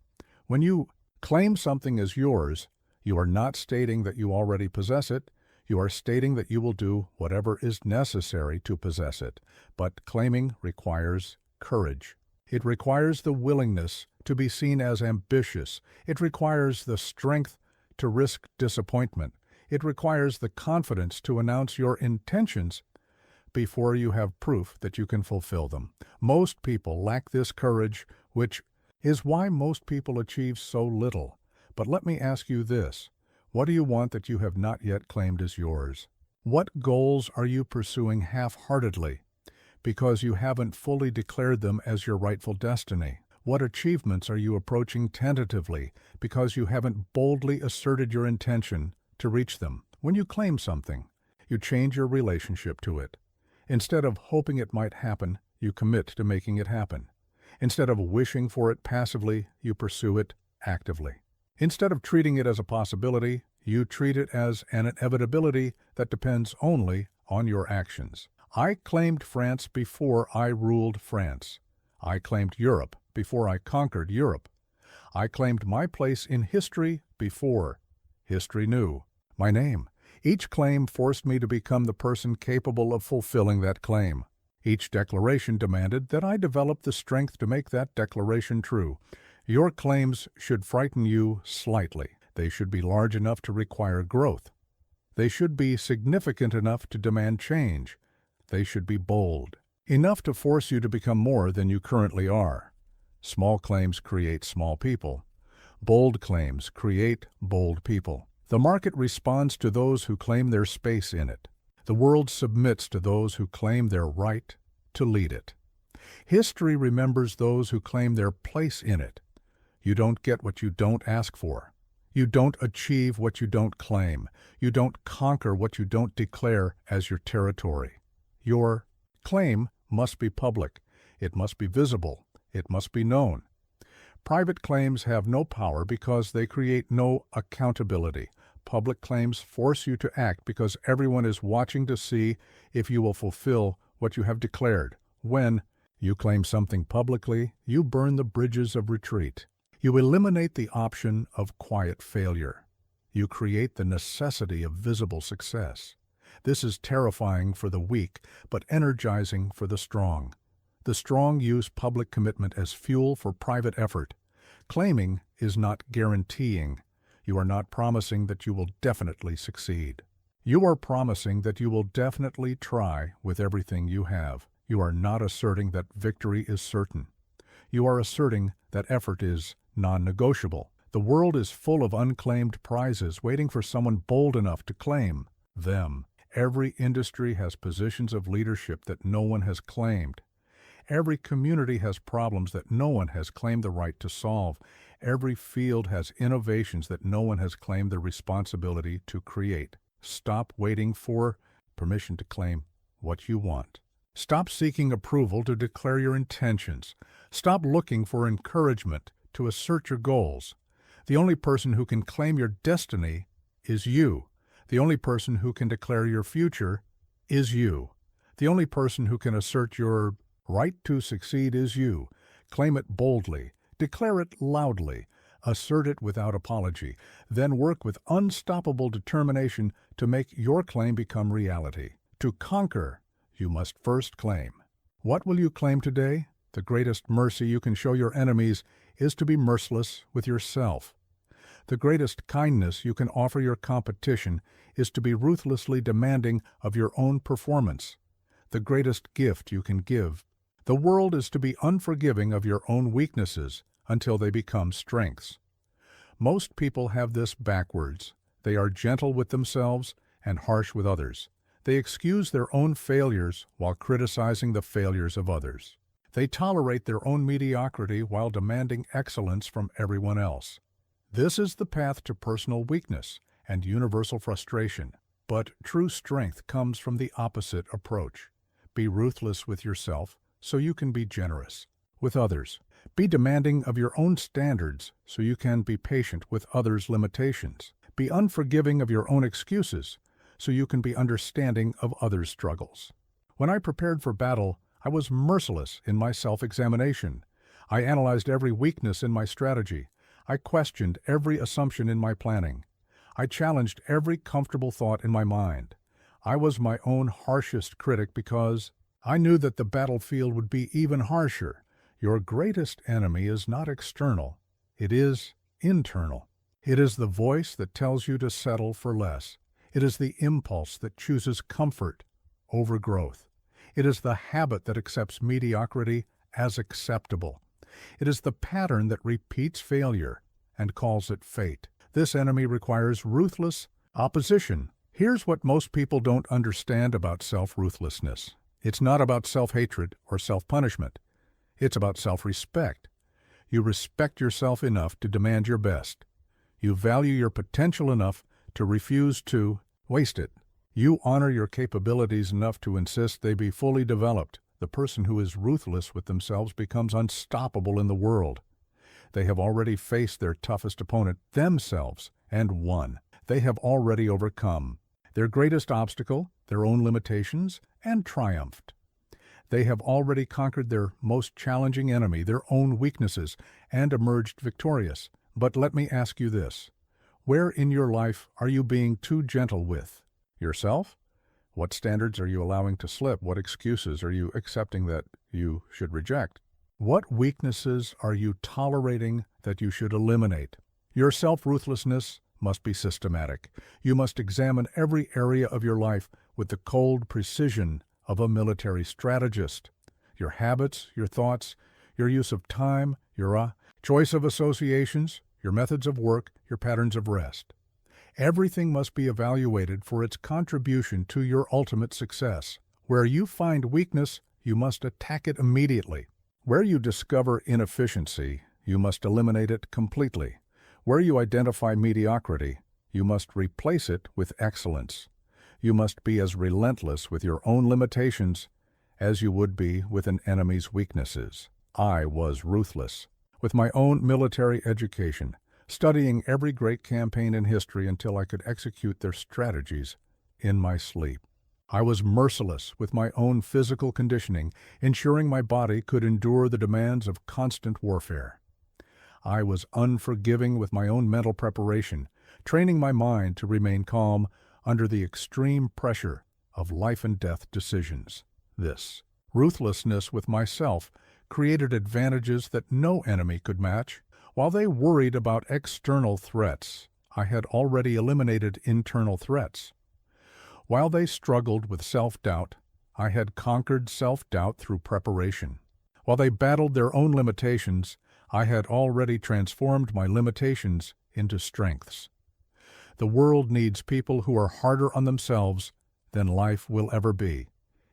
When you claim something as yours, you are not stating that you already possess it. You are stating that you will do whatever is necessary to possess it. But claiming requires courage. It requires the willingness to be seen as ambitious. It requires the strength to risk disappointment. It requires the confidence to announce your intentions before you have proof that you can fulfill them. Most people lack this courage, which is why most people achieve so little. But let me ask you this. What do you want that you have not yet claimed as yours? What goals are you pursuing half-heartedly because you haven't fully declared them as your rightful destiny? What achievements are you approaching tentatively because you haven't boldly asserted your intention to reach them? When you claim something, you change your relationship to it. Instead of hoping it might happen, you commit to making it happen. Instead of wishing for it passively, you pursue it actively. Instead of treating it as a possibility, you treat it as an inevitability that depends only on your actions. I claimed France before I ruled France. I claimed Europe before I conquered Europe. I claimed my place in history before history knew my name. Each claim forced me to become the person capable of fulfilling that claim. Each declaration demanded that I develop the strength to make that declaration true. Your claims should frighten you slightly. They should be large enough to require growth. They should be significant enough to demand change. They should be bold, enough to force you to become more than you currently are. Small claims create small people. Bold claims create bold people. The market responds to those who claim their space in it. The world submits to those who claim their right to lead it. History remembers those who claim their place in it. You don't get what you don't ask for. You don't achieve what you don't claim. You don't conquer what you don't declare as your territory. Your claim must be public. It must be visible. It must be known. Private claims have no power because they create no accountability. Public claims force you to act because everyone is watching to see if you will fulfill what you have declared. When you claim something publicly, you burn the bridges of retreat. You eliminate the option of quiet failure. You create the necessity of visible success. This is terrifying for the weak, but energizing for the strong. The strong use public commitment as fuel for private effort. Claiming is not guaranteeing. You are not promising that you will definitely succeed. You are promising that you will definitely try with everything you have. You are not asserting that victory is certain. You are asserting that effort is non-negotiable. The world is full of unclaimed prizes waiting for someone bold enough to claim them. Every industry has positions of leadership that no one has claimed. Every community has problems that no one has claimed the right to solve. Every field has innovations that no one has claimed the responsibility to create. Stop waiting for permission to claim what you want. Stop seeking approval to declare your intentions. Stop looking for encouragement to assert your goals. The only person who can claim your destiny is you. The only person who can declare your future is you. The only person who can assert your right to succeed is you. Claim it boldly. Declare it loudly. Assert it without apology. Then work with unstoppable determination to make your claim become reality. To conquer, you must first claim. What will you claim today? The greatest mercy you can show your enemies is to be merciless with yourself. The greatest kindness you can offer your competition is to be ruthlessly demanding of your own performance. The greatest gift you can give the world is to be unforgiving of your own weaknesses until they become strengths. Most people have this backwards. They are gentle with themselves and harsh with others. They excuse their own failures while criticizing the failures of others. They tolerate their own mediocrity while demanding excellence from everyone else. This is the path to personal weakness and universal frustration. But true strength comes from the opposite approach. Be ruthless with yourself so you can be generous with others. Be demanding of your own standards so you can be patient with others' limitations. Be unforgiving of your own excuses so you can be understanding of others' struggles. When I prepared for battle, I was merciless in my self-examination. I analyzed every weakness in my strategy. I questioned every assumption in my planning. I challenged every comfortable thought in my mind. I was my own harshest critic because I knew that the battlefield would be even harsher. Your greatest enemy is not external. It is internal. It is the voice that tells you to settle for less. It is the impulse that chooses comfort over growth. It is the habit that accepts mediocrity as acceptable. It is the pattern that repeats failure and calls it fate. This enemy requires ruthless opposition. Here's what most people don't understand about self-ruthlessness. It's not about self-hatred or self-punishment. It's about self-respect. You respect yourself enough to demand your best. You value your potential enough to refuse to waste it. You honor your capabilities enough to insist they be fully developed. The person who is ruthless with themselves becomes unstoppable in the world. They have already faced their toughest opponent, themselves, and won. They have already overcome their greatest obstacle, their own limitations, and triumphed. They have already conquered their most challenging enemy, their own weaknesses, and emerged victorious. But let me ask you this. Where in your life are you being too gentle with? Yourself? What standards are you allowing to slip? What excuses are you accepting that you should reject? What weaknesses are you tolerating that you should eliminate? Your self-ruthlessness must be systematic. You must examine every area of your life with the cold precision of a military strategist. Your habits, your thoughts, your use of time, your choice of associations, your methods of work, your patterns of rest. Everything must be evaluated for its contribution to your ultimate success. Where you find weakness, you must attack it immediately. Where you discover inefficiency, you must eliminate it completely. Where you identify mediocrity, you must replace it with excellence. You must be as relentless with your own limitations as you would be with an enemy's weaknesses. I was ruthless. With my own military education, studying every great campaign in history until I could execute their strategies in my sleep. I was merciless with my own physical conditioning, ensuring my body could endure the demands of constant warfare. I was unforgiving with my own mental preparation, training my mind to remain calm under the extreme pressure of life and death decisions. This ruthlessness with myself created advantages that no enemy could match. While they worried about external threats, I had already eliminated internal threats. While they struggled with self-doubt, I had conquered self-doubt through preparation. While they battled their own limitations, I had already transformed my limitations into strengths. The world needs people who are harder on themselves than life will ever be.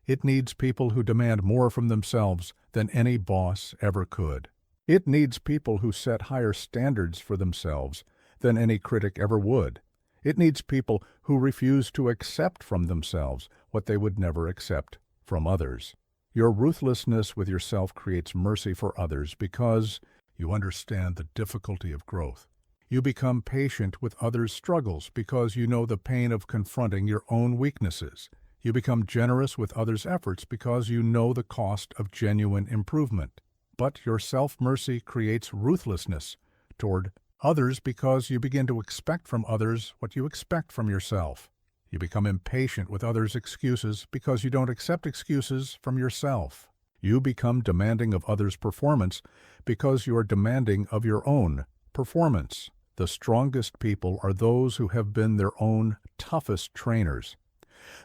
It needs people who demand more from themselves than any boss ever could. It needs people who set higher standards for themselves than any critic ever would. It needs people who refuse to accept from themselves what they would never accept from others. Your ruthlessness with yourself creates mercy for others because you understand the difficulty of growth. You become patient with others' struggles because you know the pain of confronting your own weaknesses. You become generous with others' efforts because you know the cost of genuine improvement. But your self-mercy creates ruthlessness toward others because you begin to expect from others what you expect from yourself. You become impatient with others' excuses because you don't accept excuses from yourself. You become demanding of others' performance because you are demanding of your own performance. The strongest people are those who have been their own toughest trainers.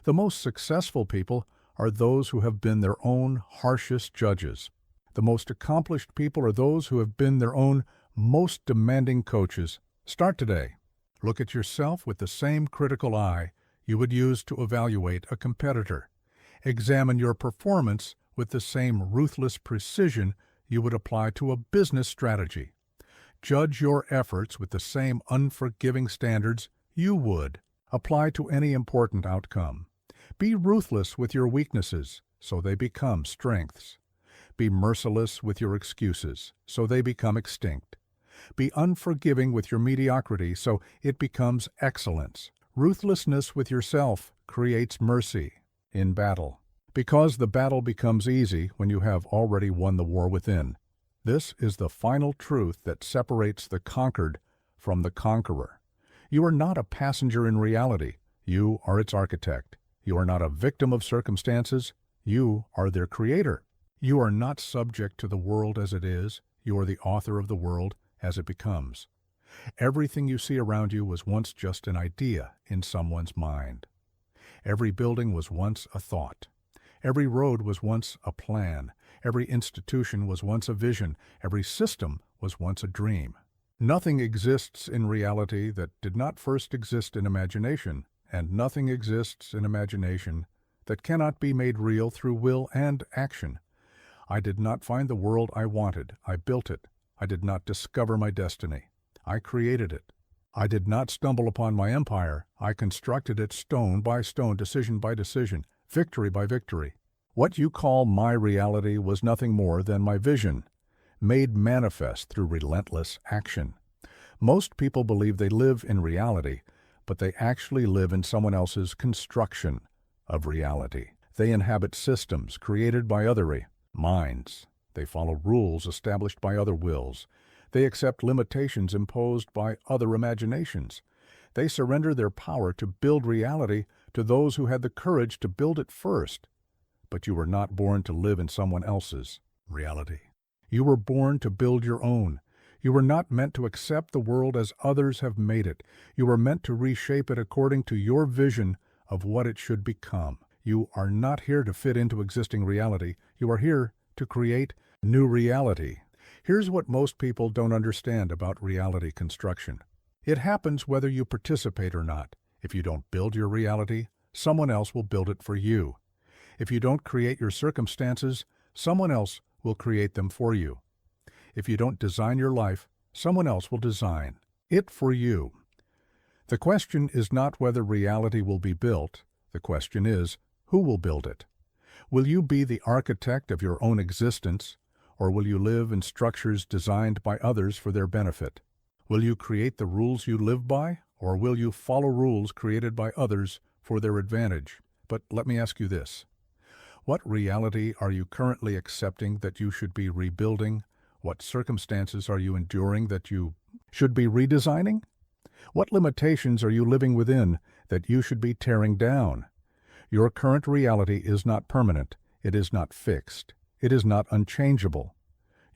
The most successful people are those who have been their own harshest judges. The most accomplished people are those who have been their own most demanding coaches. Start today. Look at yourself with the same critical eye you would use to evaluate a competitor. Examine your performance with the same ruthless precision you would apply to a business strategy. Judge your efforts with the same unforgiving standards you would apply to any important outcome. Be ruthless with your weaknesses so they become strengths. Be merciless with your excuses so they become extinct. Be unforgiving with your mediocrity so it becomes excellence. Ruthlessness with yourself creates mercy in battle, because the battle becomes easy when you have already won the war within. This is the final truth that separates the conquered from the conqueror. You are not a passenger in reality. You are its architect. You are not a victim of circumstances. You are their creator. You are not subject to the world as it is. You are the author of the world as it becomes. Everything you see around you was once just an idea in someone's mind. Every building was once a thought. Every road was once a plan. Every institution was once a vision. Every system was once a dream. Nothing exists in reality that did not first exist in imagination, and nothing exists in imagination that cannot be made real through will and action. I did not find the world I wanted. I built it. I did not discover my destiny. I created it. I did not stumble upon my empire. I constructed it stone by stone, decision by decision, victory by victory. What you call my reality was nothing more than my vision, made manifest through relentless action. Most people believe they live in reality, but they actually live in someone else's construction of reality. They inhabit systems created by other minds. They follow rules established by other wills. They accept limitations imposed by other imaginations. They surrender their power to build reality to those who had the courage to build it first. But you were not born to live in someone else's reality. You were born to build your own. You were not meant to accept the world as others have made it. You were meant to reshape it according to your vision of what it should become. You are not here to fit into existing reality. You are here to create new reality. Here's what most people don't understand about reality construction. It happens whether you participate or not. If you don't build your reality, someone else will build it for you. If you don't create your circumstances, someone else will create them for you. If you don't design your life, someone else will design it for you. The question is not whether reality will be built. The question is, who will build it? Will you be the architect of your own existence, or will you live in structures designed by others for their benefit? Will you create the rules you live by, or will you follow rules created by others for their advantage? But let me ask you this. What reality are you currently accepting that you should be rebuilding? What circumstances are you enduring that you should be redesigning? What limitations are you living within that you should be tearing down? Your current reality is not permanent. It is not fixed. It is not unchangeable.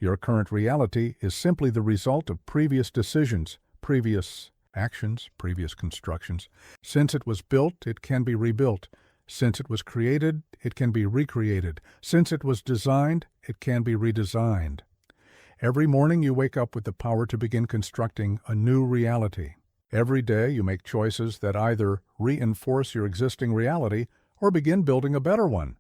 Your current reality is simply the result of previous decisions, previous actions, previous constructions. Since it was built, it can be rebuilt. Since it was created, it can be recreated. Since it was designed, it can be redesigned. Every morning you wake up with the power to begin constructing a new reality. Every day you make choices that either reinforce your existing reality or begin building a better one.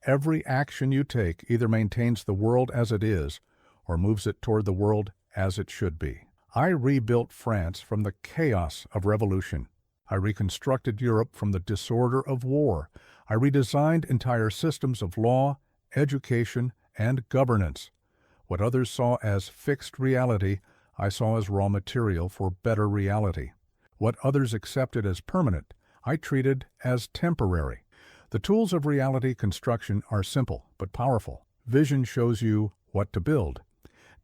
Every action you take either maintains the world as it is or moves it toward the world as it should be. I rebuilt France from the chaos of revolution. I reconstructed Europe from the disorder of war. I redesigned entire systems of law, education, and governance. What others saw as fixed reality, I saw as raw material for better reality. What others accepted as permanent, I treated as temporary. The tools of reality construction are simple but powerful. Vision shows you what to build.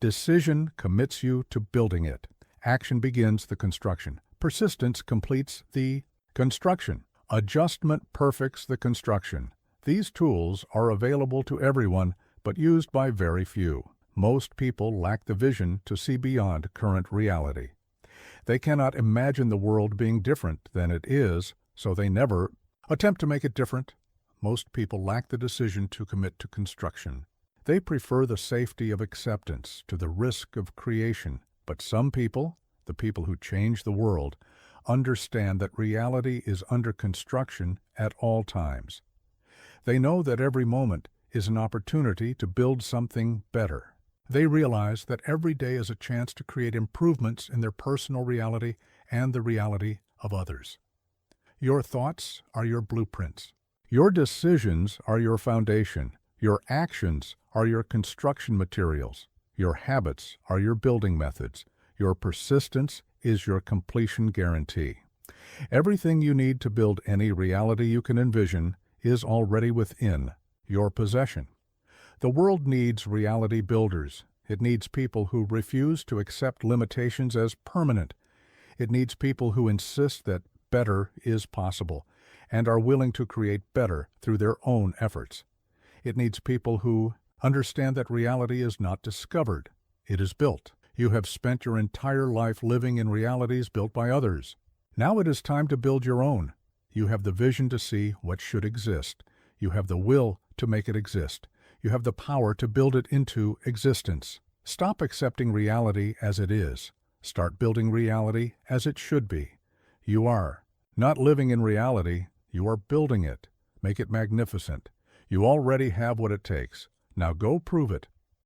Decision commits you to building it. Action begins the construction. Persistence completes the construction. Adjustment perfects the construction. These tools are available to everyone, but used by very few. Most people lack the vision to see beyond current reality. They cannot imagine the world being different than it is, so they never attempt to make it different. Most people lack the decision to commit to construction. They prefer the safety of acceptance to the risk of creation. But some people, the people who change the world, understand that reality is under construction at all times. They know that every moment is an opportunity to build something better. They realize that every day is a chance to create improvements in their personal reality and the reality of others. Your thoughts are your blueprints. Your decisions are your foundation. Your actions are your construction materials. Your habits are your building methods. Your persistence is your completion guarantee. Everything you need to build any reality you can envision is already within your possession. The world needs reality builders. It needs people who refuse to accept limitations as permanent. It needs people who insist that better is possible and are willing to create better through their own efforts. It needs people who understand that reality is not discovered, it is built. You have spent your entire life living in realities built by others. Now it is time to build your own. You have the vision to see what should exist. You have the will to make it exist. You have the power to build it into existence. Stop accepting reality as it is. Start building reality as it should be. You are not living in reality, you are building it. Make it magnificent. You already have what it takes. Now go prove it.